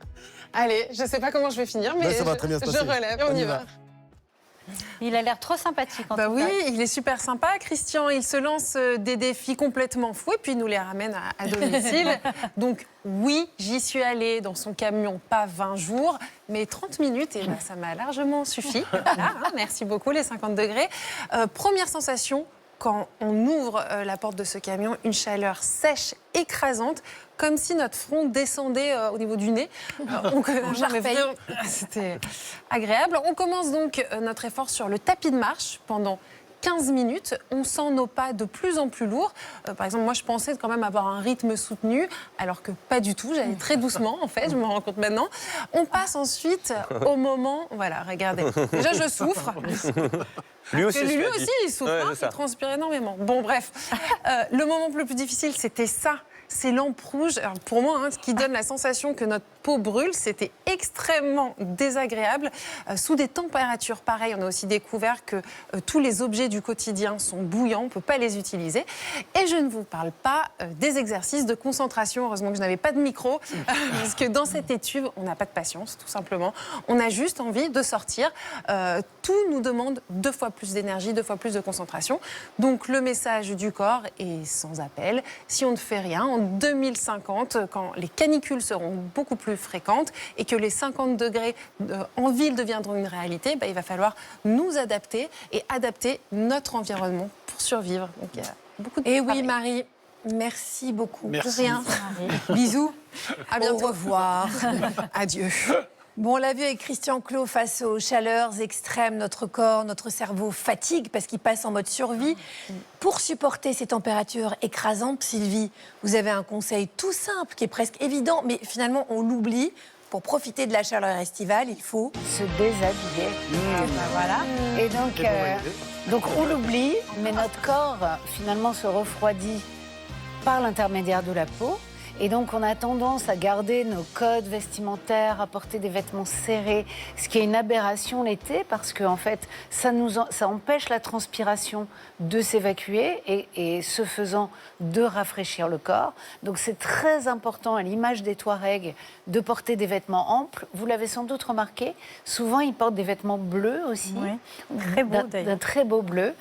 Allez, je ne sais pas comment je vais finir, mais ça va très bien se passer. Je relève, on y va. Il a l'air trop sympathique en tout Oui, cas. il est super sympa, Christian. Il se lance des défis complètement fous et puis il nous les ramène à domicile. Donc oui, j'y suis allée dans son camion, pas 20 jours, mais 30 minutes et ça m'a largement suffi. Voilà, merci beaucoup, les 50 degrés. Première sensation, quand on ouvre la porte de ce camion, une chaleur sèche, écrasante, comme si notre front descendait au niveau du nez. C'était agréable. On commence donc notre effort sur le tapis de marche pendant 15 minutes. On sent nos pas de plus en plus lourds. Par exemple, moi, je pensais quand même avoir un rythme soutenu, alors que pas du tout. J'allais très doucement, en fait, je me rends compte maintenant. On passe ensuite au moment... Voilà, regardez. Déjà, je souffre. Lui aussi, il souffre, il transpire énormément. Bon, bref. Le moment le plus difficile, c'était ça. Ces lampes rouges, alors pour moi, ce qui donne la sensation que notre peau brûle, c'était extrêmement désagréable. Sous des températures pareilles, on a aussi découvert que tous les objets du quotidien sont bouillants, on ne peut pas les utiliser. Et je ne vous parle pas des exercices de concentration. Heureusement que je n'avais pas de micro, parce que dans cette étude, on n'a pas de patience, tout simplement. On a juste envie de sortir. Tout nous demande 2 fois plus d'énergie, 2 fois plus de concentration. Donc le message du corps est sans appel. Si on ne fait rien, en 2050, quand les canicules seront beaucoup plus fréquentes et que les 50 degrés en ville deviendront une réalité, il va falloir nous adapter et adapter notre environnement pour survivre. Donc il y a beaucoup de travail. Oui, Marie, merci beaucoup. Merci. Pour rien. Bisous. À bientôt. Au revoir. Adieu. Bon, on l'a vu avec Christian Clot, face aux chaleurs extrêmes, notre corps, notre cerveau fatigue parce qu'il passe en mode survie. Pour supporter ces températures écrasantes, Sylvie, vous avez un conseil tout simple qui est presque évident, mais finalement on l'oublie. Pour profiter de la chaleur estivale, il faut se déshabiller. Voilà. Et donc, Donc on l'oublie, mais notre corps finalement se refroidit par l'intermédiaire de la peau. Et donc, on a tendance à garder nos codes vestimentaires, à porter des vêtements serrés, ce qui est une aberration l'été parce qu'en fait, ça empêche la transpiration de s'évacuer et ce faisant, de rafraîchir le corps. Donc, c'est très important, à l'image des Touaregs, de porter des vêtements amples. Vous l'avez sans doute remarqué, souvent, ils portent des vêtements bleus aussi. Oui, très beau d'ailleurs. D'un très beau bleu.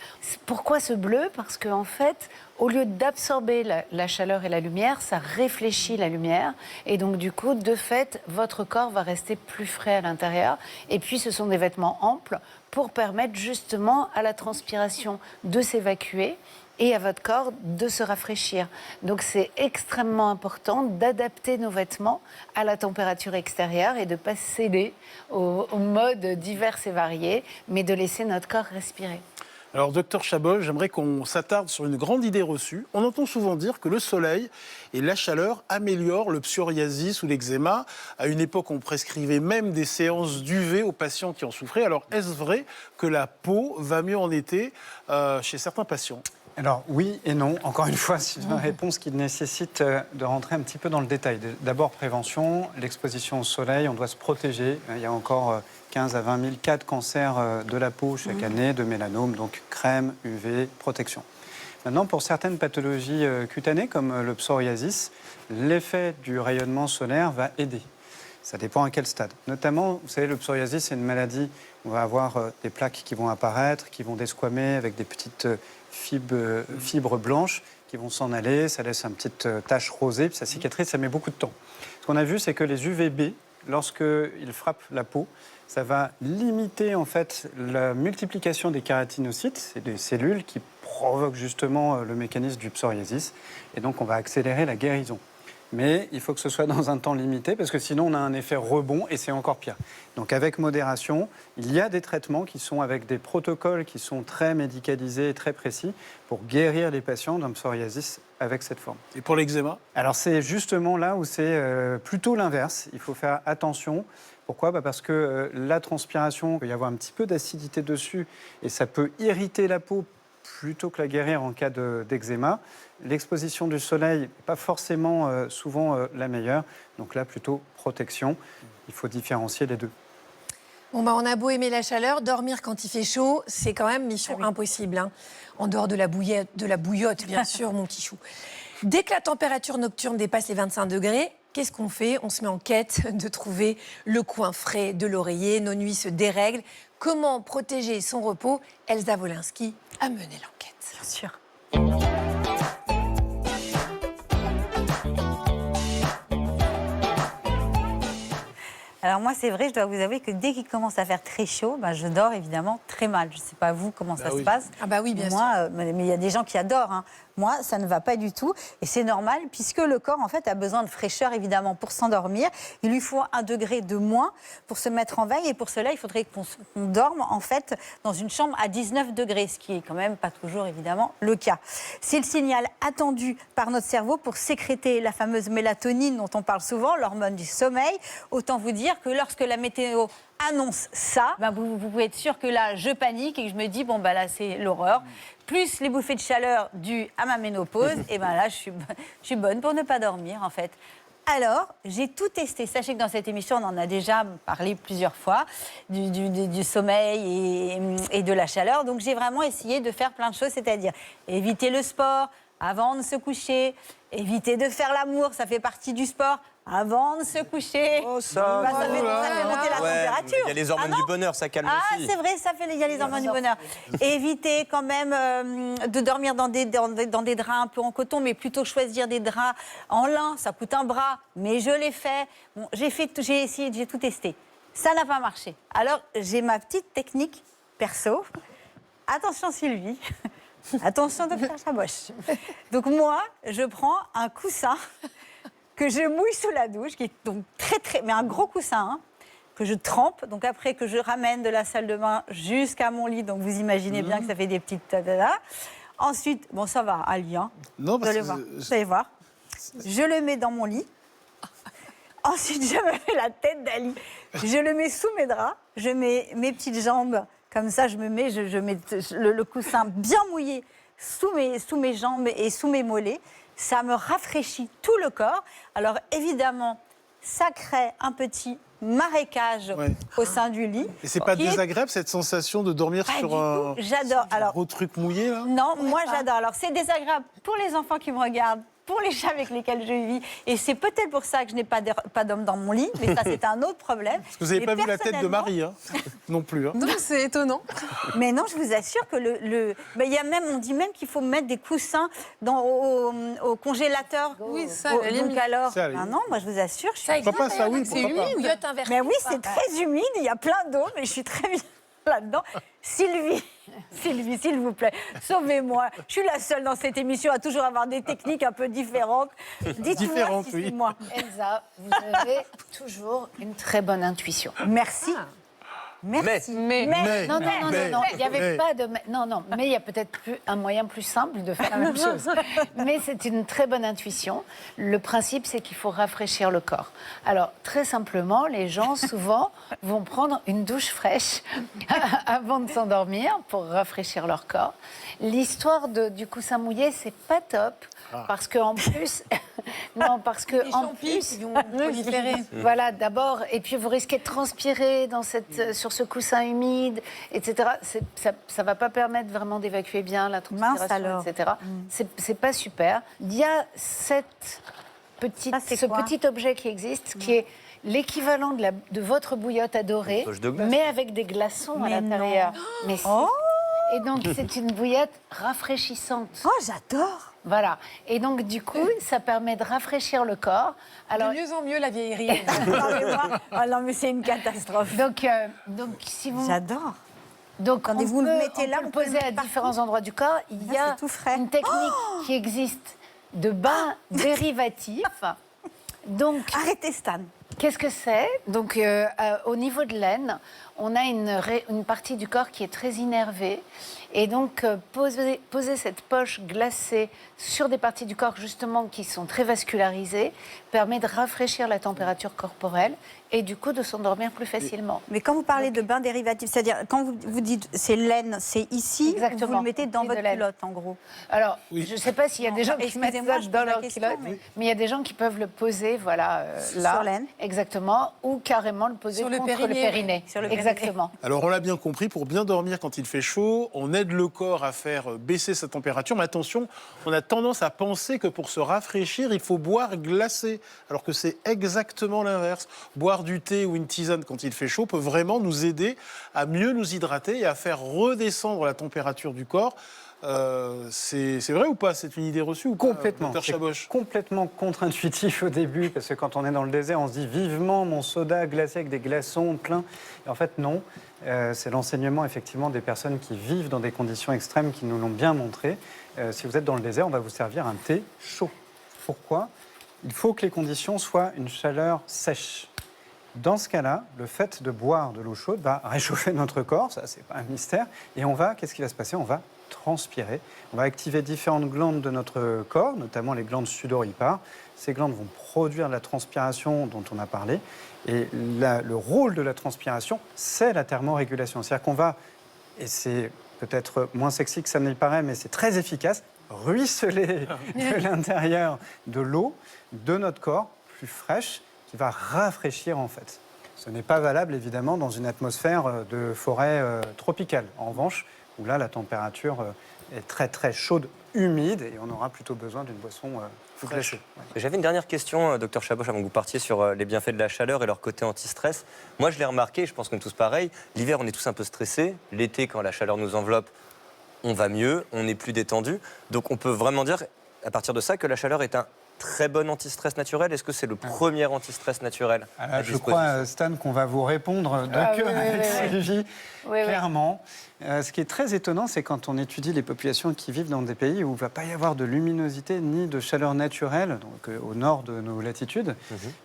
Pourquoi ce bleu? Parce qu'en fait, au lieu d'absorber la chaleur et la lumière, ça réfléchit la lumière. Et donc, du coup, de fait, votre corps va rester plus frais à l'intérieur. Et puis, ce sont des vêtements amples pour permettre justement à la transpiration de s'évacuer et à votre corps de se rafraîchir. Donc, c'est extrêmement important d'adapter nos vêtements à la température extérieure et de ne pas céder aux modes divers et variés, mais de laisser notre corps respirer. Alors, docteur Chaboch, j'aimerais qu'on s'attarde sur une grande idée reçue. On entend souvent dire que le soleil et la chaleur améliorent le psoriasis ou l'eczéma. À une époque, on prescrivait même des séances d'UV aux patients qui en souffraient. Alors, est-ce vrai que la peau va mieux en été chez certains patients ? Alors oui et non, encore une fois, c'est une réponse qui nécessite de rentrer un petit peu dans le détail. D'abord, prévention, l'exposition au soleil, on doit se protéger. Il y a encore 15 à 20 000 cas de cancer de la peau chaque année, de mélanome, donc crème, UV, protection. Maintenant, pour certaines pathologies cutanées, comme le psoriasis, l'effet du rayonnement solaire va aider. Ça dépend à quel stade. Notamment, vous savez, le psoriasis, c'est une maladie où on va avoir des plaques qui vont apparaître, qui vont desquamer avec des petites fibres blanches qui vont s'en aller, ça laisse une petite tache rosée, puis ça cicatrise, ça met beaucoup de temps. Ce qu'on a vu, c'est que les UVB, lorsqu'ils frappent la peau, ça va limiter en fait la multiplication des kératinocytes, c'est des cellules qui provoquent justement le mécanisme du psoriasis, et donc on va accélérer la guérison. Mais il faut que ce soit dans un temps limité parce que sinon on a un effet rebond et c'est encore pire. Donc avec modération, il y a des traitements qui sont avec des protocoles qui sont très médicalisés et très précis pour guérir les patients d'un psoriasis avec cette forme. Et pour l'eczéma ? Alors c'est justement là où c'est plutôt l'inverse. Il faut faire attention. Pourquoi ? Parce que la transpiration, il peut y avoir un petit peu d'acidité dessus et ça peut irriter la peau plutôt que la guérir en cas d'eczéma. L'exposition du soleil n'est pas forcément souvent la meilleure. Donc là, plutôt protection. Il faut différencier les deux. Bon, on a beau aimer la chaleur, dormir quand il fait chaud, c'est quand même mission impossible. Hein. En dehors de la bouillotte, bien sûr, mon petit chou. Dès que la température nocturne dépasse les 25 degrés, qu'est-ce qu'on fait ? On se met en quête de trouver le coin frais de l'oreiller. Nos nuits se dérèglent. Comment protéger son repos ? Elsa Wolinski a mené l'enquête. Bien sûr. Alors moi, c'est vrai, je dois vous avouer que dès qu'il commence à faire très chaud, je dors évidemment très mal. Je ne sais pas vous comment ça se passe. Ah bah oui, bien sûr. Mais il y a des gens qui adorent. Hein. Moi, ça ne va pas du tout. Et c'est normal, puisque le corps, en fait, a besoin de fraîcheur, évidemment, pour s'endormir. Il lui faut 1 degré de moins pour se mettre en veille. Et pour cela, il faudrait qu'on dorme, en fait, dans une chambre à 19 degrés, ce qui est quand même pas toujours, évidemment, le cas. C'est le signal attendu par notre cerveau pour sécréter la fameuse mélatonine dont on parle souvent, l'hormone du sommeil. Autant vous dire que lorsque la météo annonce ça, vous pouvez être sûr que là, je panique et que je me dis, là, c'est l'horreur. Plus les bouffées de chaleur dues à ma ménopause, et là, je suis bonne pour ne pas dormir, en fait. Alors, j'ai tout testé. Sachez que dans cette émission, on en a déjà parlé plusieurs fois, du sommeil et de la chaleur. Donc, j'ai vraiment essayé de faire plein de choses, c'est-à-dire éviter le sport avant de se coucher, éviter de faire l'amour, ça fait partie du sport. Avant de se coucher, ça fait monter la température. Il y a les hormones du bonheur, ça calme aussi. C'est vrai, il y a les hormones du bonheur. Éviter quand même de dormir dans des draps un peu en coton, mais plutôt choisir des draps en lin. Ça coûte un bras, mais je l'ai fait. Bon, j'ai essayé, j'ai tout testé. Ça n'a pas marché. Alors, j'ai ma petite technique perso. Attention Sylvie. Attention docteur Chaboch. Donc moi, je prends un coussin que je mouille sous la douche, qui est donc mais un gros coussin, que je trempe, donc après que je ramène de la salle de bain jusqu'à mon lit, donc vous imaginez bien que ça fait des petites Ensuite, ça va, Ali, hein. Non, vous allez voir. Je le mets dans mon lit. Ensuite, je me mets la tête d'Ali. Je le mets sous mes draps. Je mets mes petites jambes Comme ça, je mets le coussin bien mouillé sous mes jambes et sous mes mollets. Ça me rafraîchit tout le corps. Alors évidemment, ça crée un petit marécage au sein du lit. Et c'est pas désagréable cette sensation de dormir sur un gros truc mouillé là? Non, moi j'adore. Alors c'est désagréable pour les enfants qui me regardent, pour les chats avec lesquels je vis. Et c'est peut-être pour ça que je n'ai pas d'homme dans mon lit, mais ça c'est un autre problème. Parce que vous n'avez pas vu la tête de Marie, hein non plus. Hein. Non, c'est étonnant. Mais non, je vous assure que y a même, on dit même qu'il faut mettre des coussins au congélateur. Oui, ça, donc alors, ça, non, moi je vous assure, je suis... Ça existe, pas ça, oui, c'est pourquoi pas. humide. Mais oui, c'est très humide, il y a plein d'eau, mais je suis très bien là-dedans. Sylvie, s'il vous plaît, sauvez-moi. Je suis la seule dans cette émission à toujours avoir des techniques un peu différentes. Dites-moi si c'est moi. Elsa, vous avez toujours une très bonne intuition. Merci. Merci. Mais Non, il n'y avait pas de... Non, mais il y a peut-être un moyen plus simple de faire la même chose. Mais c'est une très bonne intuition. Le principe, c'est qu'il faut rafraîchir le corps. Alors, très simplement, les gens, souvent, vont prendre une douche fraîche avant de s'endormir pour rafraîchir leur corps. L'histoire du coussin mouillé, c'est pas top. Parce qu'en plus... non, parce que les en champis plus... qui vont proliférer. Voilà, d'abord, et puis vous risquez de transpirer sur ce coussin humide, etc. Ça ne va pas permettre vraiment d'évacuer bien la transpiration, etc. C'est pas super. Il y a ce petit objet qui existe, qui est l'équivalent de votre bouillotte adorée, mais avec des glaçons à l'intérieur. Mais et donc, c'est une bouillotte rafraîchissante. Oh, j'adore! Voilà. Et donc, du coup, ça permet de rafraîchir le corps. Alors, de mieux en mieux, la vieillerie. non, mais c'est une catastrophe. Donc si vous... J'adore. Donc, quand vous le mettez là, on peut le poser à différents endroits du corps. Il y a une technique qui existe de bain dérivatif. Donc, arrêtez, Stan. Qu'est-ce que c'est? Donc, au niveau de l'aine, on a une partie du corps qui est très innervée. Et donc, poser cette poche glacée sur des parties du corps, justement, qui sont très vascularisées, permet de rafraîchir la température corporelle et du coup de s'endormir plus facilement. Mais quand vous parlez de bain dérivatif, c'est-à-dire quand vous dites c'est laine, c'est ici, exactement. Vous le mettez dans votre culotte, en gros. Alors, je ne sais pas s'il y a des gens qui mettent ça dans leur culotte, mais il y a des gens qui peuvent le poser, voilà, là. Sur l'aine. Exactement, ou carrément le poser contre le périnée. Sur le exactement. Alors, on l'a bien compris, pour bien dormir quand il fait chaud, on aide le corps à faire baisser sa température. Mais attention, on a tendance à penser que pour se rafraîchir, il faut boire glacé, alors que c'est exactement l'inverse. Boire du thé ou une tisane quand il fait chaud peut vraiment nous aider à mieux nous hydrater et à faire redescendre la température du corps. C'est vrai ou pas? C'est une idée reçue ou pas, Complètement. Dr Chaboch? Complètement contre-intuitif au début, parce que quand on est dans le désert, on se dit vivement mon soda glacé avec des glaçons pleins. Et en fait, non. C'est l'enseignement, effectivement, des personnes qui vivent dans des conditions extrêmes qui nous l'ont bien montré. Si vous êtes dans le désert, on va vous servir un thé chaud. Pourquoi? Il faut que les conditions soient une chaleur sèche. Dans ce cas-là, le fait de boire de l'eau chaude va réchauffer notre corps, ça c'est pas un mystère, et qu'est-ce qui va se passer? On va transpirer, on va activer différentes glandes de notre corps, notamment les glandes sudoripares. Ces glandes vont produire de la transpiration dont on a parlé, et le rôle de la transpiration, c'est la thermorégulation. C'est-à-dire qu'on va, et c'est peut-être moins sexy que ça n'y paraît, mais c'est très efficace, ruisseler de l'intérieur de l'eau de notre corps, plus fraîche, qui va rafraîchir en fait. Ce n'est pas valable évidemment dans une atmosphère de forêt tropicale. En revanche, où là la température est très très chaude, humide, et on aura plutôt besoin d'une boisson glacée. Ouais. J'avais une dernière question, Dr Chaboch, avant que vous partiez sur les bienfaits de la chaleur et leur côté anti-stress. Moi je l'ai remarqué, je pense qu'on est tous pareils, l'hiver on est tous un peu stressés, l'été quand la chaleur nous enveloppe, on va mieux, on est plus détendu. Donc on peut vraiment dire, à partir de ça, que la chaleur est un très bon anti-stress naturel. Est-ce que c'est le premier anti-stress naturel? Je crois, Stan, qu'on va vous répondre avec Sylvie, clairement. Ce qui est très étonnant, c'est quand on étudie les populations qui vivent dans des pays où il ne va pas y avoir de luminosité ni de chaleur naturelle, donc au nord de nos latitudes.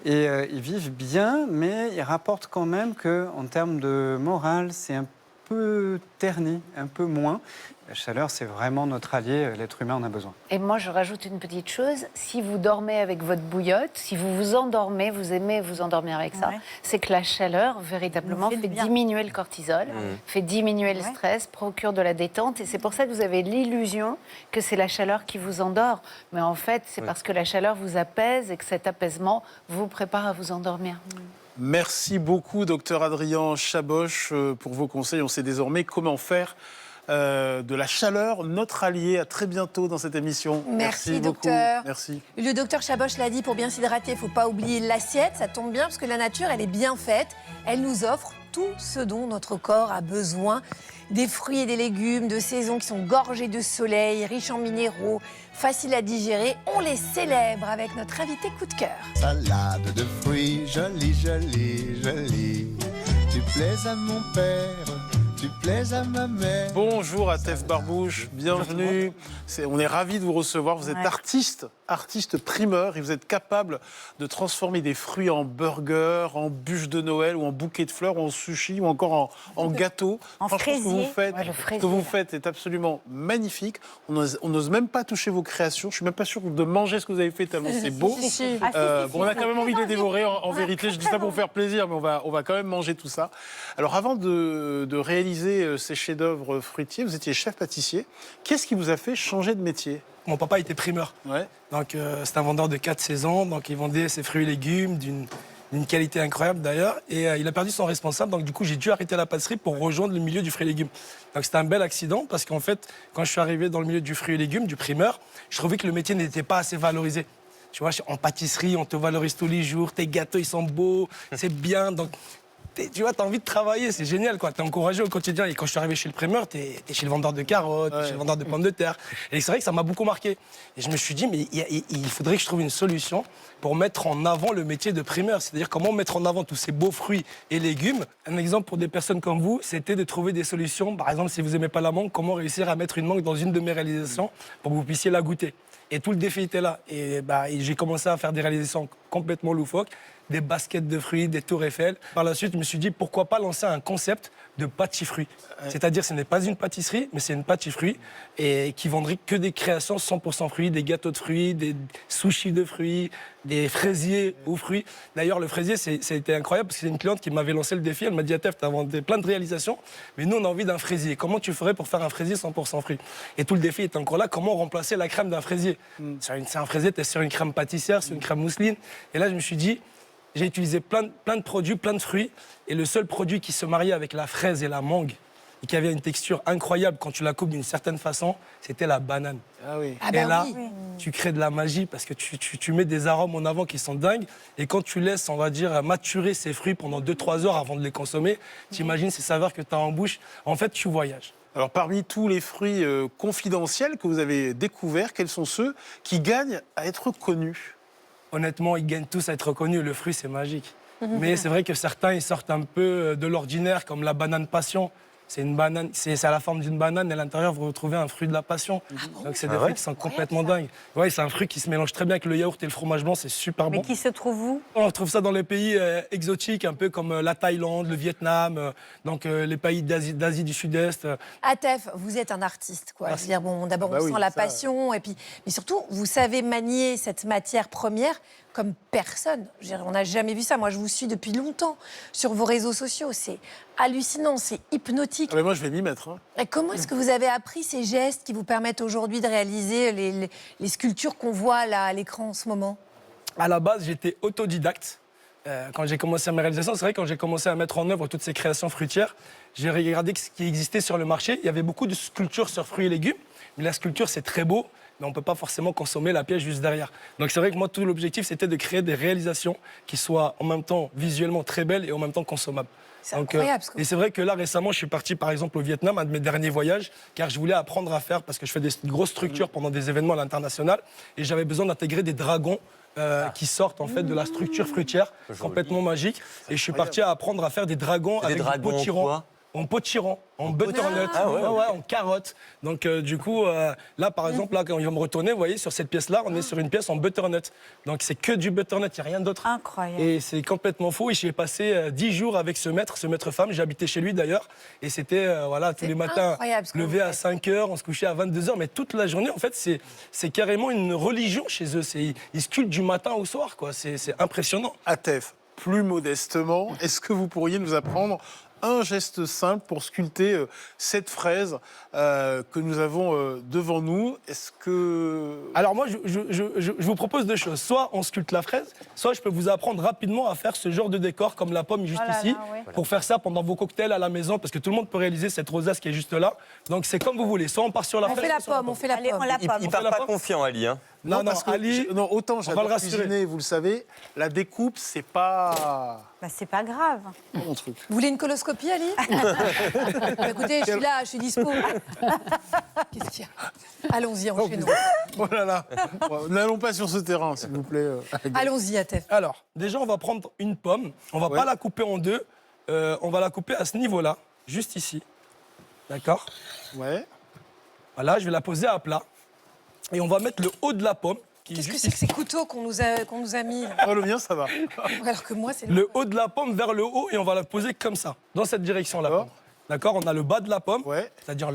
Et ils vivent bien, mais ils rapportent quand même qu'en termes de morale, c'est un peu terni, un peu moins. La chaleur, c'est vraiment notre allié, l'être humain en a besoin. Et moi, je rajoute une petite chose. Si vous dormez avec votre bouillotte, si vous vous endormez, vous aimez vous endormir avec ça, c'est que la chaleur, véritablement, fait diminuer le cortisol, fait diminuer le stress, procure de la détente. Et c'est pour ça que vous avez l'illusion que c'est la chaleur qui vous endort. Mais en fait, c'est parce que la chaleur vous apaise et que cet apaisement vous prépare à vous endormir. Merci beaucoup, docteur Adrien Chaboch, pour vos conseils. On sait désormais comment faire de la chaleur notre allié. À très bientôt dans cette émission. Merci beaucoup. docteur. Merci. Le docteur Chaboch l'a dit, pour bien s'hydrater, il ne faut pas oublier l'assiette. Ça tombe bien parce que la nature, elle est bien faite. Elle nous offre tout ce dont notre corps a besoin. Des fruits et des légumes de saison qui sont gorgés de soleil, riches en minéraux, faciles à digérer. On les célèbre avec notre invité coup de cœur. Salade de fruits, jolie, jolie, jolie. Tu plais à mon père. Tu plais à ma mère. Bonjour Atef Barbouche, bienvenue. On est ravis de vous recevoir. Vous êtes artiste primeur et vous êtes capable de transformer des fruits en burgers, en bûches de Noël ou en bouquets de fleurs ou en sushi ou encore en gâteau. En fraisier. Ce que vous faites est absolument magnifique. On n'ose même pas toucher vos créations. Je suis même pas sûr de manger ce que vous avez fait tellement c'est beau. On a quand même envie de les dévorer en vérité. Je dis ça pour vous faire plaisir, mais on va quand même manger tout ça. Alors avant de réaliser ces chefs-d'œuvre fruitiers, vous étiez chef pâtissier. Qu'est-ce qui vous a fait changer de métier? Mon papa était primeur. Donc c'est un vendeur de 4 saisons. Donc il vendait ses fruits et légumes d'une qualité incroyable d'ailleurs. Et il a perdu son responsable. Donc du coup j'ai dû arrêter la pâtisserie pour rejoindre le milieu du fruit et légumes. Donc c'était un bel accident parce qu'en fait quand je suis arrivé dans le milieu du fruit et légumes, du primeur, je trouvais que le métier n'était pas assez valorisé. Tu vois, en pâtisserie, on te valorise tous les jours. Tes gâteaux, ils sont beaux, c'est bien. Donc tu vois, t'as envie de travailler, c'est génial, quoi. T'es encouragé au quotidien. Et quand je suis arrivé chez le primeur, t'es chez le vendeur de carottes, chez le vendeur de pommes de terre. Et c'est vrai que ça m'a beaucoup marqué. Et je me suis dit, mais il faudrait que je trouve une solution pour mettre en avant le métier de primeur. C'est-à-dire comment mettre en avant tous ces beaux fruits et légumes. Un exemple pour des personnes comme vous, c'était de trouver des solutions. Par exemple, si vous n'aimez pas la mangue, comment réussir à mettre une mangue dans une de mes réalisations pour que vous puissiez la goûter. Et tout le défi était là. Et j'ai commencé à faire des réalisations complètement loufoques. Des baskets de fruits, des tours Eiffel. Par la suite, je me suis dit, pourquoi pas lancer un concept de pâtis-fruits. C'est-à-dire, ce n'est pas une pâtisserie, mais c'est une pâtis-fruits et qui vendrait que des créations 100% fruits, des gâteaux de fruits, des sushis de fruits, des fraisiers aux fruits. D'ailleurs, le fraisier, ça a été incroyable parce que c'est une cliente qui m'avait lancé le défi. Elle m'a dit, Atef, tu as vendu plein de réalisations, mais nous, on a envie d'un fraisier. Comment tu ferais pour faire un fraisier 100% fruits? Et tout le défi est encore là. Comment remplacer la crème d'un fraisier? C'est un fraisier, tu es sur une crème pâtissière, sur une crème mousseline. Et là, je me suis dit, j'ai utilisé plein de produits, plein de fruits. Et le seul produit qui se mariait avec la fraise et la mangue, et qui avait une texture incroyable quand tu la coupes d'une certaine façon, c'était la banane. Et là, tu crées de la magie parce que tu mets des arômes en avant qui sont dingues. Et quand tu laisses, on va dire, maturer ces fruits pendant 2-3 heures avant de les consommer, tu imagines ces saveurs que tu as en bouche. En fait, tu voyages. Alors, parmi tous les fruits confidentiels que vous avez découverts, quels sont ceux qui gagnent à être connus? Honnêtement, ils gagnent tous à être reconnus. Le fruit, c'est magique. Mais c'est vrai que certains, ils sortent un peu de l'ordinaire, comme la banane passion. C'est une banane, c'est à la forme d'une banane et à l'intérieur, vous retrouvez un fruit de la passion. Donc c'est des fruits qui sont complètement dingues. Ouais, c'est un fruit qui se mélange très bien avec le yaourt et le fromage blanc, c'est super bon. Mais qui se trouve où? On retrouve ça dans les pays exotiques, un peu comme la Thaïlande, le Vietnam, donc les pays d'Asie du Sud-Est. Atef, vous êtes un artiste, quoi. Je veux dire, bon, d'abord, on sent la passion, et puis, mais surtout, vous savez manier cette matière première comme personne. Je veux dire, on n'a jamais vu ça. Moi, je vous suis depuis longtemps sur vos réseaux sociaux. C'est hallucinant, c'est hypnotique. Mais moi, je vais m'y mettre. Et comment est-ce que vous avez appris ces gestes qui vous permettent aujourd'hui de réaliser les sculptures qu'on voit là à l'écran en ce moment? À la base, j'étais autodidacte. Quand j'ai commencé mes réalisations, c'est vrai, quand j'ai commencé à mettre en œuvre toutes ces créations fruitières, j'ai regardé ce qui existait sur le marché. Il y avait beaucoup de sculptures sur fruits et légumes, mais la sculpture, c'est très beau, mais on ne peut pas forcément consommer la pièce juste derrière. Donc c'est vrai que moi, tout l'objectif, c'était de créer des réalisations qui soient en même temps visuellement très belles et en même temps consommables. C'est incroyable. Et c'est vrai que là, récemment, je suis parti, par exemple, au Vietnam, un de mes derniers voyages, car je voulais apprendre à faire, parce que je fais des grosses structures pendant des événements à l'international, et j'avais besoin d'intégrer des dragons qui sortent en fait de la structure fruitière, complètement magique. Et je suis parti à apprendre à faire des dragons avec du potiron. en potiron, en butternut, en carotte. Donc du coup, là par exemple, là, quand il va me retourner, vous voyez, sur cette pièce-là, on est sur une pièce en butternut. Donc c'est que du butternut, il n'y a rien d'autre. Incroyable. Et c'est complètement faux. Et j'ai passé 10 jours avec ce maître femme. J'ai habité chez lui d'ailleurs. Et c'était, tous les matins, incroyable ce que levé vous à 5 heures, on se couchait à 22 heures. Mais toute la journée, en fait, c'est carrément une religion chez eux. Ils sculptent du matin au soir, quoi. C'est impressionnant. Atef, plus modestement, est-ce que vous pourriez nous apprendre un geste simple pour sculpter cette fraise que nous avons devant nous? Est-ce que... Alors moi, je vous propose deux choses. Soit on sculpte la fraise, soit je peux vous apprendre rapidement à faire ce genre de décor comme la pomme juste ici, pour faire ça pendant vos cocktails à la maison, parce que tout le monde peut réaliser cette rosace qui est juste là. Donc c'est comme vous voulez. Soit on part sur la fraise. On fait la pomme. Il part pas confiant, Ali. Hein. Non, parce que Ali, autant va j'adore le rassurer. cuisiner, vous le savez, la découpe, c'est pas... Bah, c'est pas grave. mon truc. Vous voulez une coloscopie, Ali? Bah, écoutez, je suis là, je suis dispo. Qu'est-ce qu'il y a? Allons-y, enchaînons. Oh là là. Bon, n'allons pas sur ce terrain, s'il vous plaît. Allons-y, Atef. Alors, déjà, on va prendre une pomme. On va pas la couper en deux. On va la couper à ce niveau-là, juste ici. D'accord? Ouais. Voilà, je vais la poser à plat. Et on va mettre le haut de la pomme. Qu'est-ce que c'est que ces couteaux qu'on nous a mis là? Oh, le mien, ça va. Alors que moi, c'est... Le haut de la pomme vers le haut et on va la poser comme ça, dans cette direction-là. D'accord? On a le bas de la pomme, c'est-à-dire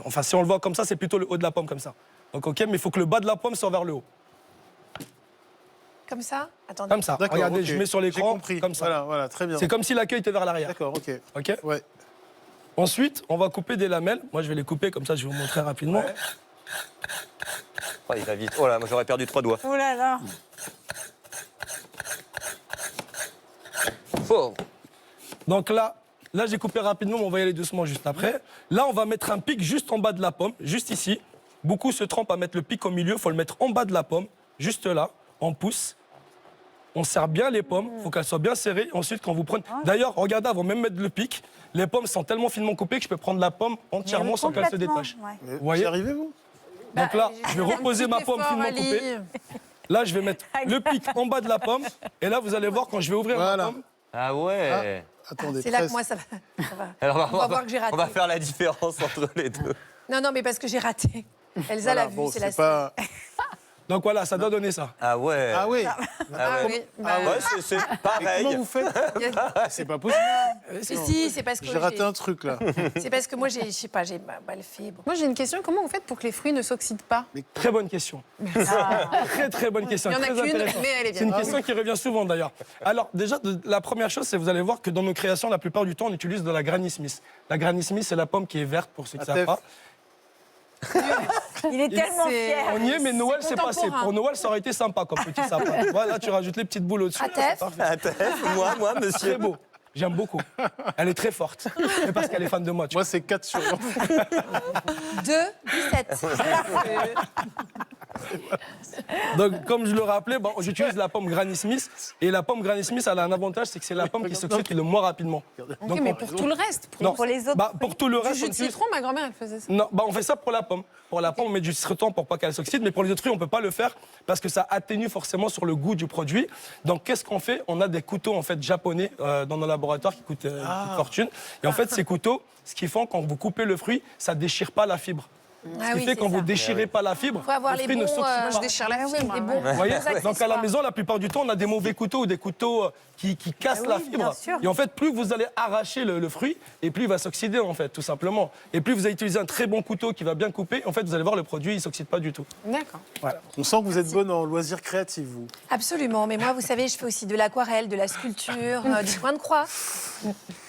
enfin si on le voit comme ça, c'est plutôt le haut de la pomme comme ça. Donc ok, mais il faut que le bas de la pomme soit vers le haut. Comme ça? Attendez. Comme ça. Regardez, je mets sur J'ai l'écran, compris. comme ça. Voilà, très bien. C'est comme si l'accueil était vers l'arrière. D'accord, ok. Ok? Ouais. Ensuite, on va couper des lamelles. Moi, je vais les couper comme ça, je vais vous montrer rapidement. Oh, il va vite. Oh là, moi j'aurais perdu 3 doigts. Oh là là. Oh. Donc là, j'ai coupé rapidement, mais on va y aller doucement juste après. Là, on va mettre un pic juste en bas de la pomme, juste ici. Beaucoup se trompent à mettre le pic au milieu. Il faut le mettre en bas de la pomme, juste là. On pousse. On serre bien les pommes. Il faut qu'elles soient bien serrées. Ensuite, quand vous prenez... D'ailleurs, regardez, avant même mettre le pic, les pommes sont tellement finement coupées que je peux prendre la pomme entièrement sans qu'elle se détache. Ouais. Vous voyez? Vous y arrivez, vous? Donc là, je vais reposer ma pomme finement Ali. coupée. Là, je vais mettre le pic en bas de la pomme. Et là, vous allez voir, quand je vais ouvrir ma pomme... Ah ouais. Attendez, C'est là que moi, ça va. Alors, On va voir que j'ai raté. on va faire la différence entre les deux. Non, mais parce que j'ai raté. Elsa l'a vu, bon, c'est la pas... Donc voilà, ça doit donner ça. Ah ouais. Ah oui. Ah ouais. Ouais, c'est pareil. Comment vous faites? C'est pas possible. Si, c'est parce que J'ai raté un truc, là. C'est parce que moi, je sais pas, j'ai mal fait. Bon. Moi, j'ai une question. Comment vous faites pour que les fruits ne s'oxydent pas? Très bonne question. Très très bonne question. Il y en a très qu'une, intéressante. mais elle est bien. C'est une question qui revient souvent d'ailleurs. Alors déjà, la première chose, c'est que vous allez voir que dans nos créations, la plupart du temps, on utilise de la Granny Smith. La Granny Smith, c'est la pomme qui est verte pour ceux qui ne savent pas. Il est tellement fier. On y est, mais Noël, c'est passé. contemporain. Pour Noël, ça aurait été sympa comme petit sapin. Voilà, tu rajoutes les petites boules au-dessus. Atef. Moi, monsieur. Très beau. J'aime beaucoup. Elle est très forte. Mais parce qu'elle est fan de moi. Moi, c'est 4 sur 2, 17. Donc, comme je le rappelais, bon, j'utilise la pomme Granny Smith. Et la pomme Granny Smith, elle a un avantage, c'est que c'est la pomme qui s'oxyde le moins rapidement. Ok, mais pour tout le reste, Pour les autres. Pour tout le du reste, jus on de utilise... citron, ma grand-mère, elle faisait ça. Non, on fait ça pour la pomme. Pour la pomme, on met du citron pour pas qu'elle s'oxyde, mais pour les autres fruits, on peut pas le faire parce que ça atténue forcément sur le goût du produit. Donc, qu'est-ce qu'on fait? On a des couteaux en fait japonais dans nos laboratoires qui coûtent une petite fortune. Et en fait, ces couteaux, ce qu'ils font quand vous coupez le fruit, ça déchire pas la fibre. Ce qui fait quand vous déchirez pas la fibre, Faut avoir le les fruit bons. ne s'oxyde pas. Je déchire la fibre. les bons. Vous voyez? accessoires. Donc à la maison, la plupart du temps, on a des mauvais couteaux ou des couteaux qui cassent la fibre. bien sûr. Et en fait, plus vous allez arracher le fruit, et plus il va s'oxyder, en fait, tout simplement. Et plus vous allez utiliser un très bon couteau qui va bien couper, en fait, vous allez voir, le produit, il ne s'oxyde pas du tout. D'accord. Voilà. On sent que vous êtes bonne en loisirs créatifs, vous. Absolument, mais moi, vous savez, je fais aussi de l'aquarelle, de la sculpture, du point de croix.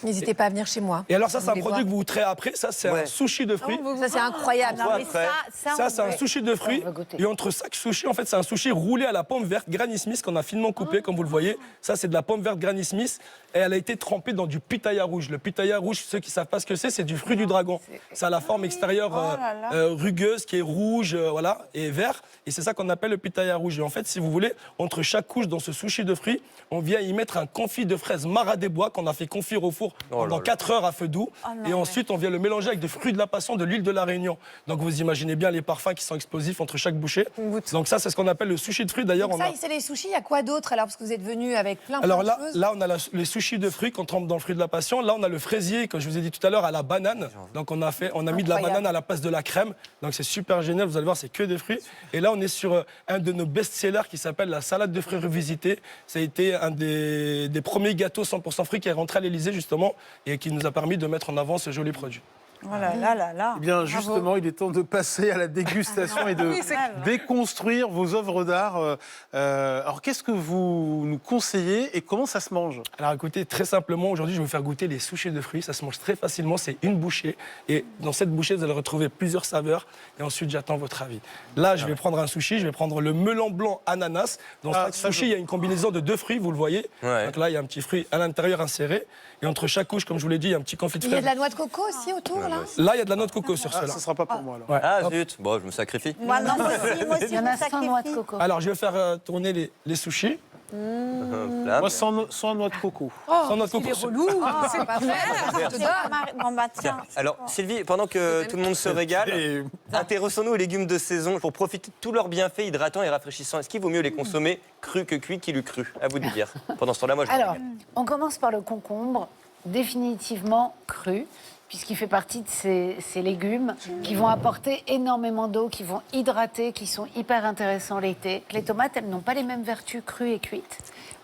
N'hésitez pas à venir chez moi. Et alors ça, c'est un Vous produit voulez que vous outrez après. Ça, c'est un sushi de fruits. voir. Ça, c'est incroyable. Non, mais Ça, c'est un sushi de fruits. Et entre chaque sushi, en fait, c'est un sushi roulé à la pomme verte Granny Smith qu'on a finement coupé, comme vous le voyez. Ça, c'est de la pomme verte Granny Smith. Et elle a été trempée dans du pitaya rouge. Le pitaya rouge, ceux qui ne savent pas ce que c'est du fruit du dragon. Ça a la forme extérieure rugueuse qui est rouge voilà, et vert. Et c'est ça qu'on appelle le pitaya rouge. Et en fait, si vous voulez, entre chaque couche dans ce sushi de fruits, on vient y mettre un confit de fraises Mara des Bois qu'on a fait confire au four four pendant 4 heures à feu doux. Et ensuite, on vient le mélanger avec des fruits de la passion, de l'huile de la Réunion. Donc vous imaginez bien les parfums qui sont explosifs entre chaque bouchée. Donc ça, c'est ce qu'on appelle le sushi de fruits. D'ailleurs, Donc ça, c'est les sushis. Il y a quoi d'autre alors? Parce que vous êtes venu avec plein de choses. Là, on a les sushis de fruits qu'on trempe dans le fruit de la passion. Là, on a le fraisier, comme je vous ai dit tout à l'heure, à la banane. Donc on a mis de la banane à la place de la crème. Donc c'est super génial. Vous allez voir, c'est que des fruits. Et là, on est sur un de nos best-sellers qui s'appelle la salade de fruits revisitée. Ça a été un des premiers gâteaux 100% fruits qui est rentré à l'Élysée, justement, et qui nous a permis de mettre en avant ce joli produit. Oh là là là là. Eh bien, justement, il est temps de passer à la dégustation et de déconstruire vos œuvres d'art. Alors, qu'est-ce que vous nous conseillez et comment ça se mange? Alors, écoutez, très simplement, aujourd'hui, je vais vous faire goûter les sushis de fruits. Ça se mange très facilement, c'est une bouchée. Et dans cette bouchée, vous allez retrouver plusieurs saveurs. Et ensuite, j'attends votre avis. Là, je vais prendre un sushi, je vais prendre le melon blanc ananas. Dans chaque sushi, il y a une combinaison de 2 fruits, vous le voyez. Donc là, il y a un petit fruit à l'intérieur inséré. Et entre chaque couche, comme je vous l'ai dit, il y a un petit confit de Il y a fraises. de la noix de coco aussi autour, là? Là, il y a de la noix de coco sur cela. Ça ne sera pas pour moi, alors. Ouais. Ah zut, bon, je me sacrifie. Moi aussi, Il y en a sans noix de coco. Alors, je vais faire tourner les sushis. Moi, sans noix de coco. Sans noix de coco. Il est relou. C'est pas vrai. Bon, bah, tiens. Alors, Sylvie, pendant que tout le monde se régale, intéressons-nous aux légumes de saison pour profiter de tous leurs bienfaits hydratants et rafraîchissants. Est-ce qu'il vaut mieux les consommer crus que cuits, qu'il eût cru? À vous de dire. Pendant ce temps-là, moi, je me Alors, régale. on commence par le concombre, définitivement cru, puisqu'il fait partie de ces légumes qui vont apporter énormément d'eau, qui vont hydrater, qui sont hyper intéressants l'été. Les tomates, elles n'ont pas les mêmes vertus crues et cuites.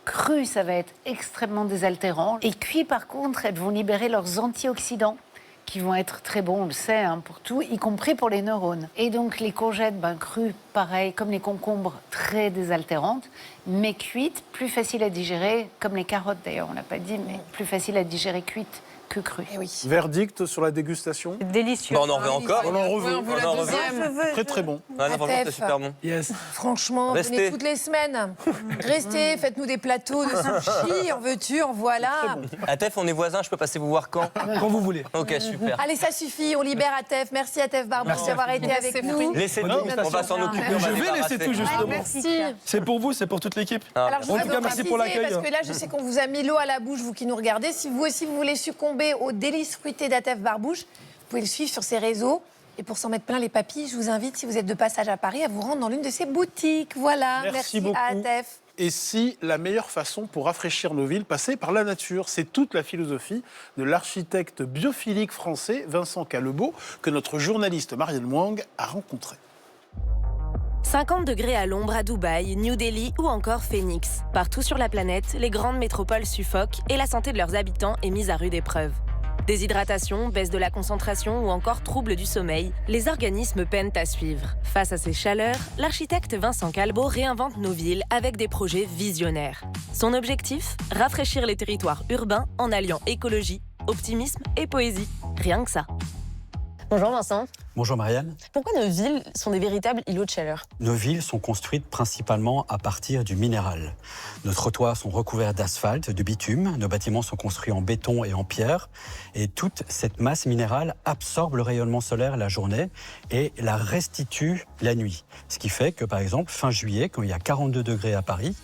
Crues, ça va être extrêmement désaltérant. Et cuits, par contre, elles vont libérer leurs antioxydants, qui vont être très bons, on le sait, pour tout, y compris pour les neurones. Et donc les courgettes, crues, pareil, comme les concombres, très désaltérantes, mais cuites, plus faciles à digérer, comme les carottes d'ailleurs, on l'a pas dit, mais plus faciles à digérer cuites que crues. Verdict sur la dégustation? Délicieux. Bon, on en veut encore. On en reveut. On veut la deuxième. Très très bon. Ah, non, franchement, c'est super bon. Yes. Franchement, Restez. venez toutes les semaines. Restez, faites-nous des plateaux de sushi, en veux-tu, en voilà. Atef, on est voisins, je peux passer vous voir quand? Quand vous voulez. Ok, super. Allez, ça suffit, on libère Atef. Merci Atef Barbouche d'avoir été avec nous. Laissez-nous, on va s'en occuper. on va Je vais débarrasser. laisser tout, justement. Merci. C'est pour vous, c'est pour toute l'équipe. Alors, je En tout voudrais cas, vous merci pour préciser, l'accueil. parce que là, je sais qu'on vous a mis l'eau à la bouche, vous qui nous regardez. Si vous aussi, vous voulez succomber aux délices fruitées d'Atef Barbouche, vous pouvez le suivre sur ses réseaux. Et pour s'en mettre plein les papilles, je vous invite, si vous êtes de passage à Paris, à vous rendre dans l'une de ses boutiques. Voilà, merci beaucoup. à Atef. Et si la meilleure façon pour rafraîchir nos villes passait par la nature? C'est toute la philosophie de l'architecte biophilique français Vincent Callebout que notre journaliste Marielle Mwang a rencontré. 50 degrés à l'ombre à Dubaï, New Delhi ou encore Phoenix. Partout sur la planète, les grandes métropoles suffoquent et la santé de leurs habitants est mise à rude épreuve. Déshydratation, baisse de la concentration ou encore troubles du sommeil, les organismes peinent à suivre. Face à ces chaleurs, l'architecte Vincent Callebout réinvente nos villes avec des projets visionnaires. Son objectif ? Rafraîchir les territoires urbains en alliant écologie, optimisme et poésie. Rien que ça. Bonjour Vincent. Bonjour Marianne. Pourquoi nos villes sont des véritables îlots de chaleur? Nos villes sont construites principalement à partir du minéral. Nos trottoirs sont recouverts d'asphalte, de bitume, nos bâtiments sont construits en béton et en pierre, et toute cette masse minérale absorbe le rayonnement solaire la journée et la restitue la nuit. Ce qui fait que, par exemple, fin juillet, quand il y a 42 degrés à Paris,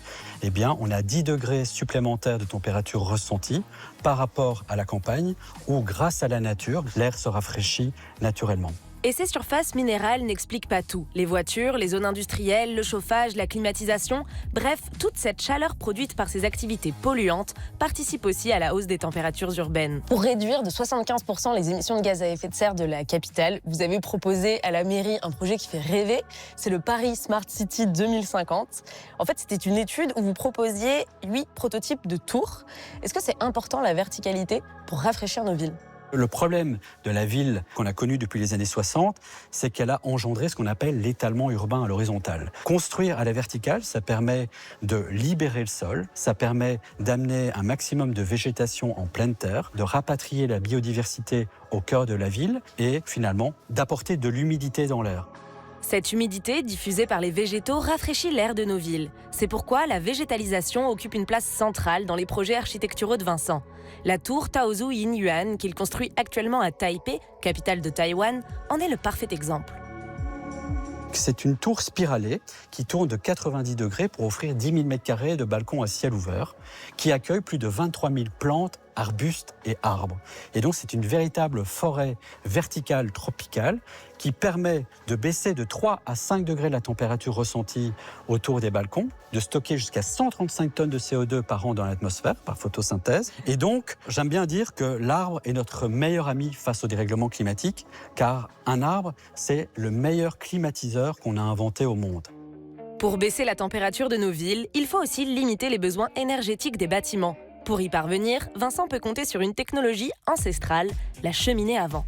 eh bien, on a 10 degrés supplémentaires de température ressentie par rapport à la campagne, où, grâce à la nature, l'air se rafraîchit naturellement. Et ces surfaces minérales n'expliquent pas tout. Les voitures, les zones industrielles, le chauffage, la climatisation, bref, toute cette chaleur produite par ces activités polluantes participe aussi à la hausse des températures urbaines. Pour réduire de 75% les émissions de gaz à effet de serre de la capitale, vous avez proposé à la mairie un projet qui fait rêver, c'est le Paris Smart City 2050. En fait, c'était une étude où vous proposiez 8 prototypes de tours. Est-ce que c'est important la verticalité pour rafraîchir nos villes ? Le problème de la ville qu'on a connue depuis les années 60, c'est qu'elle a engendré ce qu'on appelle l'étalement urbain à l'horizontale. Construire à la verticale, ça permet de libérer le sol, ça permet d'amener un maximum de végétation en pleine terre, de rapatrier la biodiversité au cœur de la ville et finalement d'apporter de l'humidité dans l'air. Cette humidité, diffusée par les végétaux, rafraîchit l'air de nos villes. C'est pourquoi la végétalisation occupe une place centrale dans les projets architecturaux de Vincent. La tour Taozu Yin Yuan, qu'il construit actuellement à Taipei, capitale de Taïwan, en est le parfait exemple. C'est une tour spiralée qui tourne de 90 degrés pour offrir 10 000 m² de balcons à ciel ouvert, qui accueille plus de 23 000 plantes arbustes et arbres. Et donc c'est une véritable forêt verticale tropicale qui permet de baisser de 3 à 5 degrés la température ressentie autour des balcons, de stocker jusqu'à 135 tonnes de CO2 par an dans l'atmosphère par photosynthèse. Et donc, j'aime bien dire que l'arbre est notre meilleur ami face au dérèglement climatique, car un arbre, c'est le meilleur climatiseur qu'on a inventé au monde. Pour baisser la température de nos villes, il faut aussi limiter les besoins énergétiques des bâtiments. Pour y parvenir, Vincent peut compter sur une technologie ancestrale, la cheminée à vent.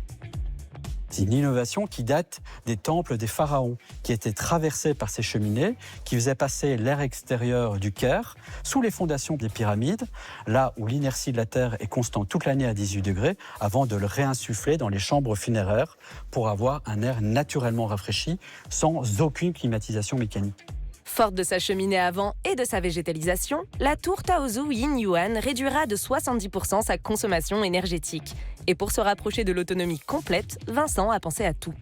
C'est une innovation qui date des temples des pharaons, qui étaient traversés par ces cheminées, qui faisaient passer l'air extérieur du Caire sous les fondations des pyramides, là où l'inertie de la Terre est constante toute l'année à 18 degrés, avant de le réinsuffler dans les chambres funéraires pour avoir un air naturellement rafraîchi, sans aucune climatisation mécanique. Forte de sa cheminée à vent et de sa végétalisation, la tour Taozu Yin-Yuan réduira de 70% sa consommation énergétique. Et pour se rapprocher de l'autonomie complète, Vincent a pensé à tout.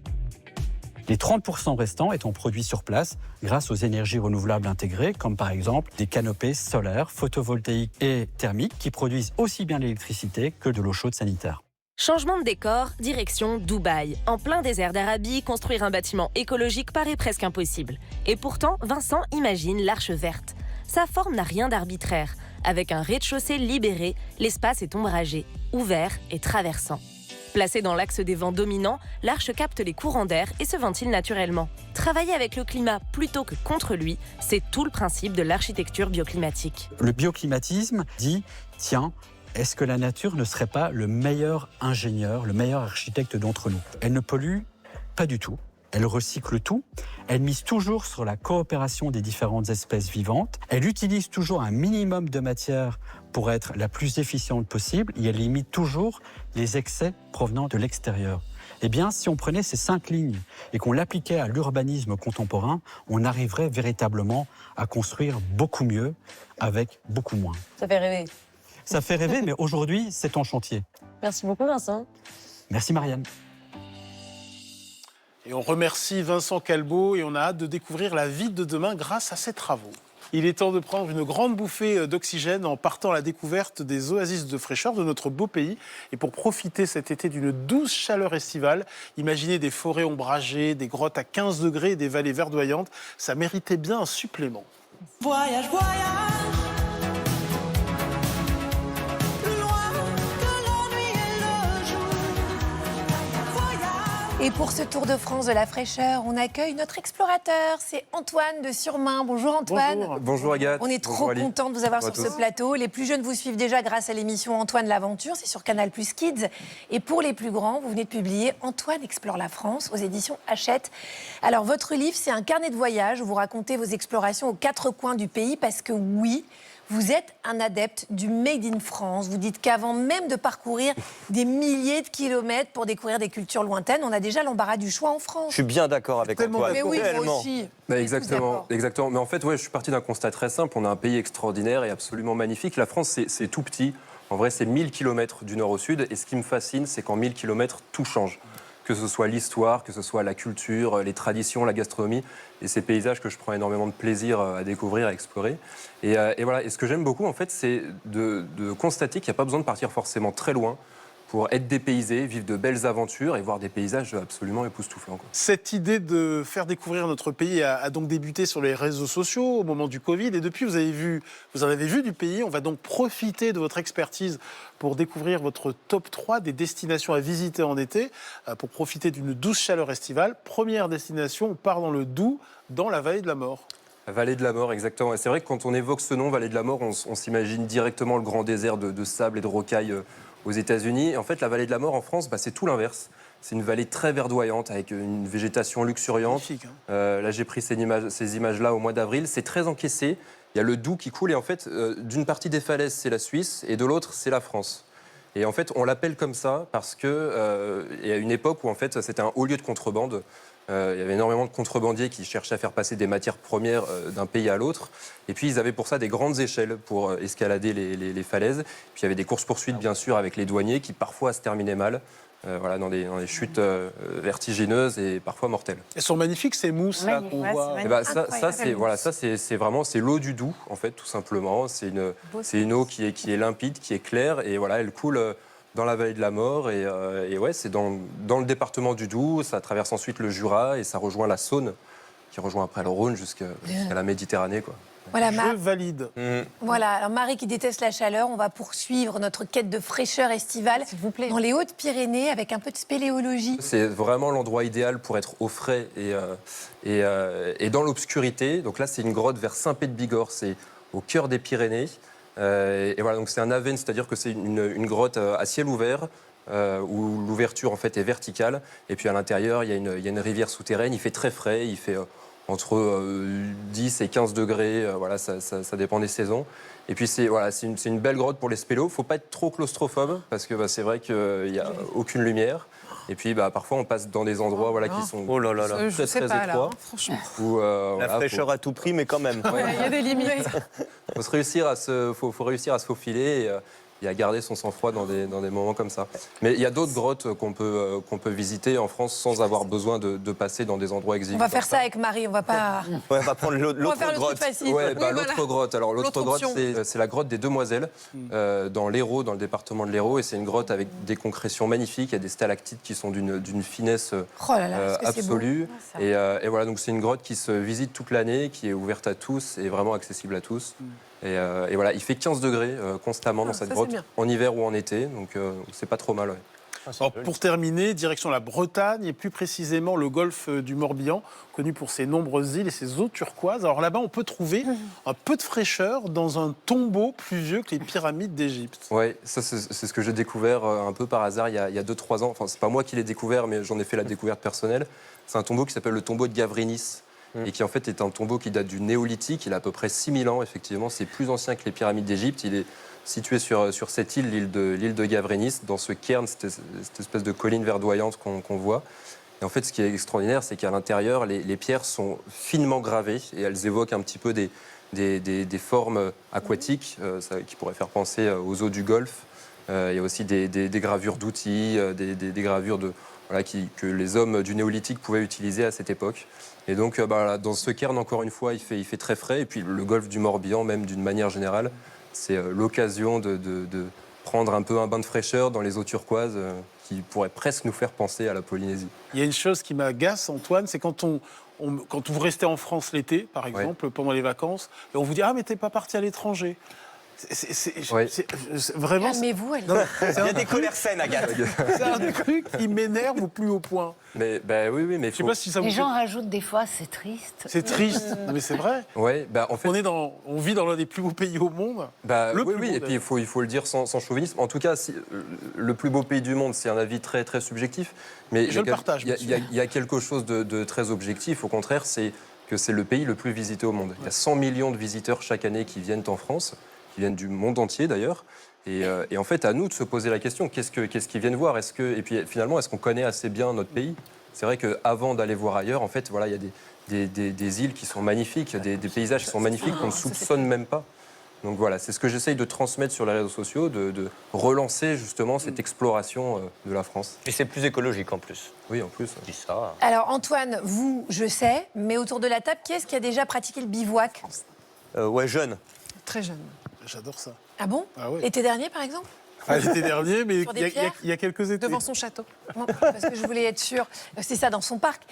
Les 30% restants étant produits sur place grâce aux énergies renouvelables intégrées, comme par exemple des canopées solaires, photovoltaïques et thermiques qui produisent aussi bien l'électricité que de l'eau chaude sanitaire. Changement de décor, direction Dubaï. En plein désert d'Arabie, construire un bâtiment écologique paraît presque impossible. Et pourtant, Vincent imagine l'Arche verte. Sa forme n'a rien d'arbitraire. Avec un rez-de-chaussée libéré, l'espace est ombragé, ouvert et traversant. Placée dans l'axe des vents dominants, l'arche capte les courants d'air et se ventile naturellement. Travailler avec le climat plutôt que contre lui, c'est tout le principe de l'architecture bioclimatique. Le bioclimatisme dit, tiens, est-ce que la nature ne serait pas le meilleur ingénieur, le meilleur architecte d'entre nous? Elle ne pollue pas du tout. Elle recycle tout. Elle mise toujours sur la coopération des différentes espèces vivantes. Elle utilise toujours un minimum de matière pour être la plus efficiente possible et elle limite toujours les excès provenant de l'extérieur. Eh bien, si on prenait ces 5 lignes et qu'on l'appliquait à l'urbanisme contemporain, on arriverait véritablement à construire beaucoup mieux avec beaucoup moins. Ça fait rêver. Ça fait rêver, mais aujourd'hui, c'est en chantier. Merci beaucoup, Vincent. Merci, Marianne. Et on remercie Vincent Calbeau et on a hâte de découvrir la ville de demain grâce à ses travaux. Il est temps de prendre une grande bouffée d'oxygène en partant à la découverte des oasis de fraîcheur de notre beau pays. Et pour profiter cet été d'une douce chaleur estivale, imaginez des forêts ombragées, des grottes à 15 degrés et des vallées verdoyantes. Ça méritait bien un supplément. Voyage, voyage. Et pour ce Tour de France de la fraîcheur, on accueille notre explorateur, c'est Antoine de Surmain. Bonjour Antoine. Bonjour, bonjour Agathe. On est trop content de vous avoir sur ce plateau. Les plus jeunes vous suivent déjà grâce à l'émission Antoine l'Aventure, c'est sur Canal+ Kids. Et pour les plus grands, vous venez de publier Antoine explore la France aux éditions Hachette. Alors votre livre, c'est un carnet de voyage où vous racontez vos explorations aux 4 coins du pays parce que oui, vous êtes un adepte du Made in France. Vous dites qu'avant même de parcourir des milliers de kilomètres pour découvrir des cultures lointaines, on a déjà l'embarras du choix en France. Je suis bien d'accord avec Antoine. Mais oui, moi aussi. Exactement. Mais en fait, je suis parti d'un constat très simple. On a un pays extraordinaire et absolument magnifique. La France, c'est tout petit. En vrai, c'est 1000 km du nord au sud. Et ce qui me fascine, c'est qu'en 1000 km, tout change. Que ce soit l'histoire, que ce soit la culture, les traditions, la gastronomie et ces paysages que je prends énormément de plaisir à découvrir, à explorer. Et voilà. Et ce que j'aime beaucoup, en fait, c'est de constater qu'il n'y a pas besoin de partir forcément très loin pour être dépaysé, vivre de belles aventures et voir des paysages absolument époustouflants. Cette idée de faire découvrir notre pays a donc débuté sur les réseaux sociaux au moment du Covid. Et depuis, vous en avez vu du pays. On va donc profiter de votre expertise pour découvrir votre top 3 des destinations à visiter en été, pour profiter d'une douce chaleur estivale. Première destination, on part dans le Doubs, dans la vallée de la Mort. La vallée de la Mort, exactement. Et c'est vrai que quand on évoque ce nom, vallée de la Mort, on s'imagine directement le grand désert de sable et de rocailles aux États-Unis. Et en fait, la vallée de la Mort en France, c'est tout l'inverse. C'est une vallée très verdoyante avec une végétation luxuriante. Magnifique, hein. Là, j'ai pris ces images-là au mois d'avril. C'est très encaissé. Il y a le Doubs qui coule et en fait, d'une partie des falaises, c'est la Suisse et de l'autre, c'est la France. Et en fait, on l'appelle comme ça parce que il y a une époque où en fait, c'était un haut lieu de contrebande. Il y avait énormément de contrebandiers qui cherchaient à faire passer des matières premières d'un pays à l'autre. Et puis, ils avaient pour ça des grandes échelles pour escalader les falaises. Puis, il y avait des courses-poursuites, bien sûr, avec les douaniers qui parfois se terminaient mal. voilà, dans des chutes vertigineuses et parfois mortelles. Elles sont magnifiques ces mousses là qu'on voit. Et c'est vraiment l'eau du Doubs en fait tout simplement. C'est une eau qui est limpide, qui est claire et voilà, elle coule dans la vallée de la Mort et ouais, c'est dans le département du Doubs. Ça traverse ensuite le Jura et ça rejoint la Saône, qui rejoint après le Rhône jusqu'à la Méditerranée, quoi. Voilà, Je valide. Voilà, alors Marie qui déteste la chaleur, on va poursuivre notre quête de fraîcheur estivale dans les Hautes-Pyrénées avec un peu de spéléologie. C'est vraiment l'endroit idéal pour être au frais et dans l'obscurité. Donc là, c'est une grotte vers Saint-Pé-de-Bigorre, c'est au cœur des Pyrénées. Et voilà, donc c'est un aven, c'est-à-dire que c'est une grotte à ciel ouvert. Où l'ouverture en fait est verticale et puis à l'intérieur il y a une rivière souterraine, il fait très frais, il fait entre 10 et 15 degrés, voilà, ça dépend des saisons. Et puis c'est une belle grotte pour les spélos, faut pas être trop claustrophobe parce que c'est vrai qu'il n'y a aucune lumière. Et puis parfois on passe dans des endroits qui sont très très étroits. Où, la fraîcheur à tout prix, mais quand même. Il y a des limites. Faut réussir à se faufiler et à garder son sang-froid dans des moments comme ça. Mais il y a d'autres grottes qu'on peut visiter en France sans avoir besoin de passer dans des endroits exigus. On va faire ça avec Marie, on va pas... Ouais, on va prendre l'autre grotte. L'autre grotte. Alors l'autre grotte, c'est la grotte des Demoiselles, dans l'Hérault, dans le département de l'Hérault. Et c'est une grotte avec des concrétions magnifiques. Il y a des stalactites qui sont d'une finesse absolue. Et voilà, donc c'est une grotte qui se visite toute l'année, qui est ouverte à tous et vraiment accessible à tous. Et voilà, il fait 15 degrés constamment dans cette grotte, en hiver ou en été, donc c'est pas trop mal. Ouais. Alors, pour terminer, direction la Bretagne et plus précisément le golfe du Morbihan, connu pour ses nombreuses îles et ses eaux turquoises. Alors là-bas, on peut trouver un peu de fraîcheur dans un tombeau plus vieux que les pyramides d'Égypte. Oui, ça c'est ce que j'ai découvert un peu par hasard il y a 2-3 ans. Enfin, c'est pas moi qui l'ai découvert, mais j'en ai fait la découverte personnelle. C'est un tombeau qui s'appelle le tombeau de Gavrinis. Et qui en fait est un tombeau qui date du néolithique. Il a à peu près 6000 ans, effectivement. C'est plus ancien que les pyramides d'Égypte. Il est situé sur cette île, l'île de Gavrinis, dans ce cairn, cette espèce de colline verdoyante qu'on voit. Et en fait, ce qui est extraordinaire, c'est qu'à l'intérieur, les pierres sont finement gravées et elles évoquent un petit peu des formes aquatiques qui pourraient faire penser aux eaux du Golfe. Il y a aussi des gravures d'outils, des gravures que les hommes du néolithique pouvaient utiliser à cette époque. Et donc, dans ce cairn, encore une fois, il fait très frais. Et puis, le golfe du Morbihan, même d'une manière générale, c'est l'occasion de prendre un peu un bain de fraîcheur dans les eaux turquoises qui pourrait presque nous faire penser à la Polynésie. Il y a une chose qui m'agace, Antoine, c'est quand vous restez en France l'été, par exemple, pendant les vacances, et on vous dit « Ah, mais t'es pas parti à l'étranger ». Vraiment. Calmez-vous, il y a des colères saines, Agathe. C'est un truc qui m'énerve au plus haut point. Mais oui, mais je sais pas si ça les gens rajoutent des fois, c'est triste. C'est triste, non, mais c'est vrai. Ouais, en fait, on vit dans l'un des plus beaux pays au monde. Oui, et puis il faut le dire sans chauvinisme. En tout cas, le plus beau pays du monde, c'est un avis très très subjectif. Mais je le partage. Il y a quelque chose de très objectif. Au contraire, c'est que c'est le pays le plus visité au monde. Il y a 100 millions de visiteurs chaque année qui viennent en France, qui viennent du monde entier d'ailleurs. Et en fait, à nous de se poser la question, qu'est-ce qu'ils viennent voir ? Et puis finalement, est-ce qu'on connaît assez bien notre pays ? C'est vrai qu'avant d'aller voir ailleurs, en fait, voilà, il y a des îles qui sont magnifiques, des paysages qui sont magnifiques qu'on ne soupçonne même pas. Donc voilà, c'est ce que j'essaye de transmettre sur les réseaux sociaux, de relancer justement cette exploration de la France. Et c'est plus écologique en plus. Oui, en plus. Je dis ça. Alors Antoine, vous, je sais, mais autour de la table, qui est-ce qui a déjà pratiqué le bivouac ? Ouais, jeune. Très jeune. J'adore ça. Ah bon ? Ah ouais. L'été dernier, par exemple ? L'été dernier, mais il y a quelques étés. Devant son château. Non, parce que je voulais être sûre. C'est ça, dans son parc.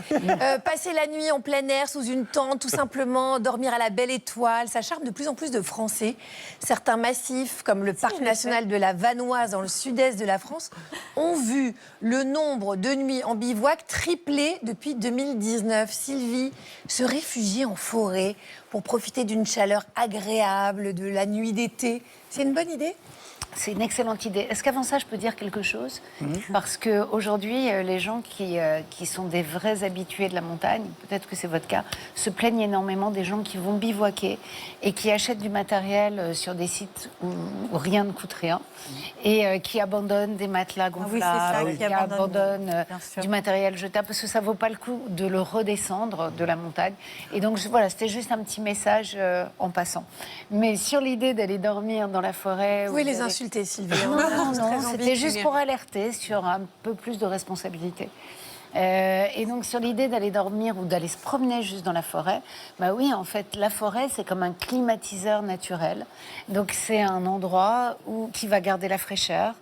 Passer la nuit en plein air, sous une tente, tout simplement, dormir à la belle étoile, ça charme de plus en plus de Français. Certains massifs, comme le parc national de la Vanoise, dans le sud-est de la France, ont vu le nombre de nuits en bivouac tripler depuis 2019. Sylvie, se réfugier en forêt pour profiter d'une chaleur agréable de la nuit d'été, c'est une bonne idée ? C'est une excellente idée. Est-ce qu'avant ça, je peux dire quelque chose ? Parce qu'aujourd'hui, les gens qui sont des vrais habitués de la montagne, peut-être que c'est votre cas, se plaignent énormément des gens qui vont bivouaquer et qui achètent du matériel sur des sites où rien ne coûte rien et qui abandonnent des matelas gonflables, qui abandonnent du matériel jetable parce que ça ne vaut pas le coup de le redescendre de la montagne. Et donc, voilà, c'était juste un petit message en passant. Mais sur l'idée d'aller dormir dans la forêt... Oui, les insultes. consulter, Sylvie. Non, Très non, envie c'était de juste suivre. pour alerter sur un peu plus de responsabilité. Et donc sur l'idée d'aller dormir ou d'aller se promener juste dans la forêt, bah oui, en fait, la forêt, c'est comme un climatiseur naturel. Donc c'est un endroit qui va garder la fraîcheur,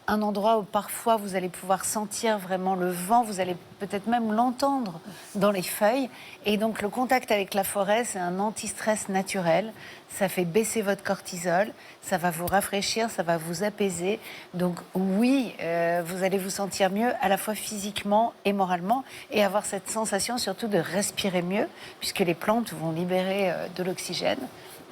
un endroit où parfois vous allez pouvoir sentir vraiment le vent, vous allez peut-être même l'entendre dans les feuilles. Et donc le contact avec la forêt, c'est un anti-stress naturel. Ça fait baisser votre cortisol, ça va vous rafraîchir, ça va vous apaiser. Donc oui, vous allez vous sentir mieux à la fois physiquement et moralement et avoir cette sensation surtout de respirer mieux puisque les plantes vont libérer de l'oxygène.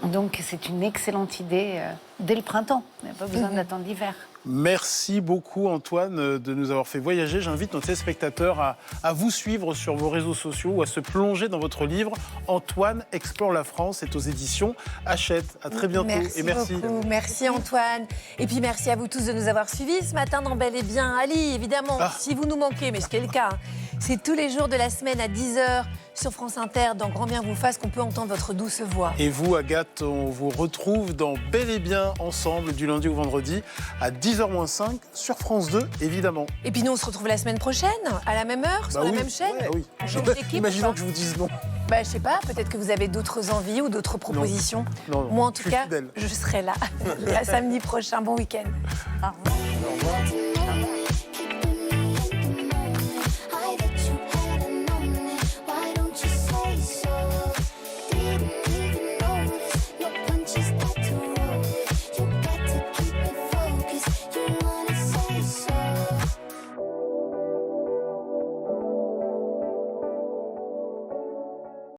Donc c'est une excellente idée dès le printemps. On n'a pas besoin d'attendre l'hiver. Merci beaucoup Antoine de nous avoir fait voyager. J'invite nos téléspectateurs à vous suivre sur vos réseaux sociaux ou à se plonger dans votre livre. Antoine explore la France, c'est aux éditions Hachette. À très bientôt et merci. Beaucoup. Merci Antoine. Et puis merci à vous tous de nous avoir suivis ce matin dans Bel et Bien. Ali, évidemment, si vous nous manquez, mais ce qui est le cas, c'est tous les jours de la semaine à 10h sur France Inter, dans Grand Bien vous fasse, qu'on peut entendre votre douce voix. Et vous, Agathe, on vous retrouve dans Bel et Bien ensemble du lundi au vendredi à 10h-5 sur France 2, évidemment. Et puis nous, on se retrouve la semaine prochaine, à la même heure, sur la même chaîne. Ouais, oui. On change d'équipe. Imaginons que je vous dise non. Je sais pas, peut-être que vous avez d'autres envies ou d'autres propositions. Non, Moi, en tout cas, fidèle. je serai là. À samedi prochain. Bon week-end. Au revoir.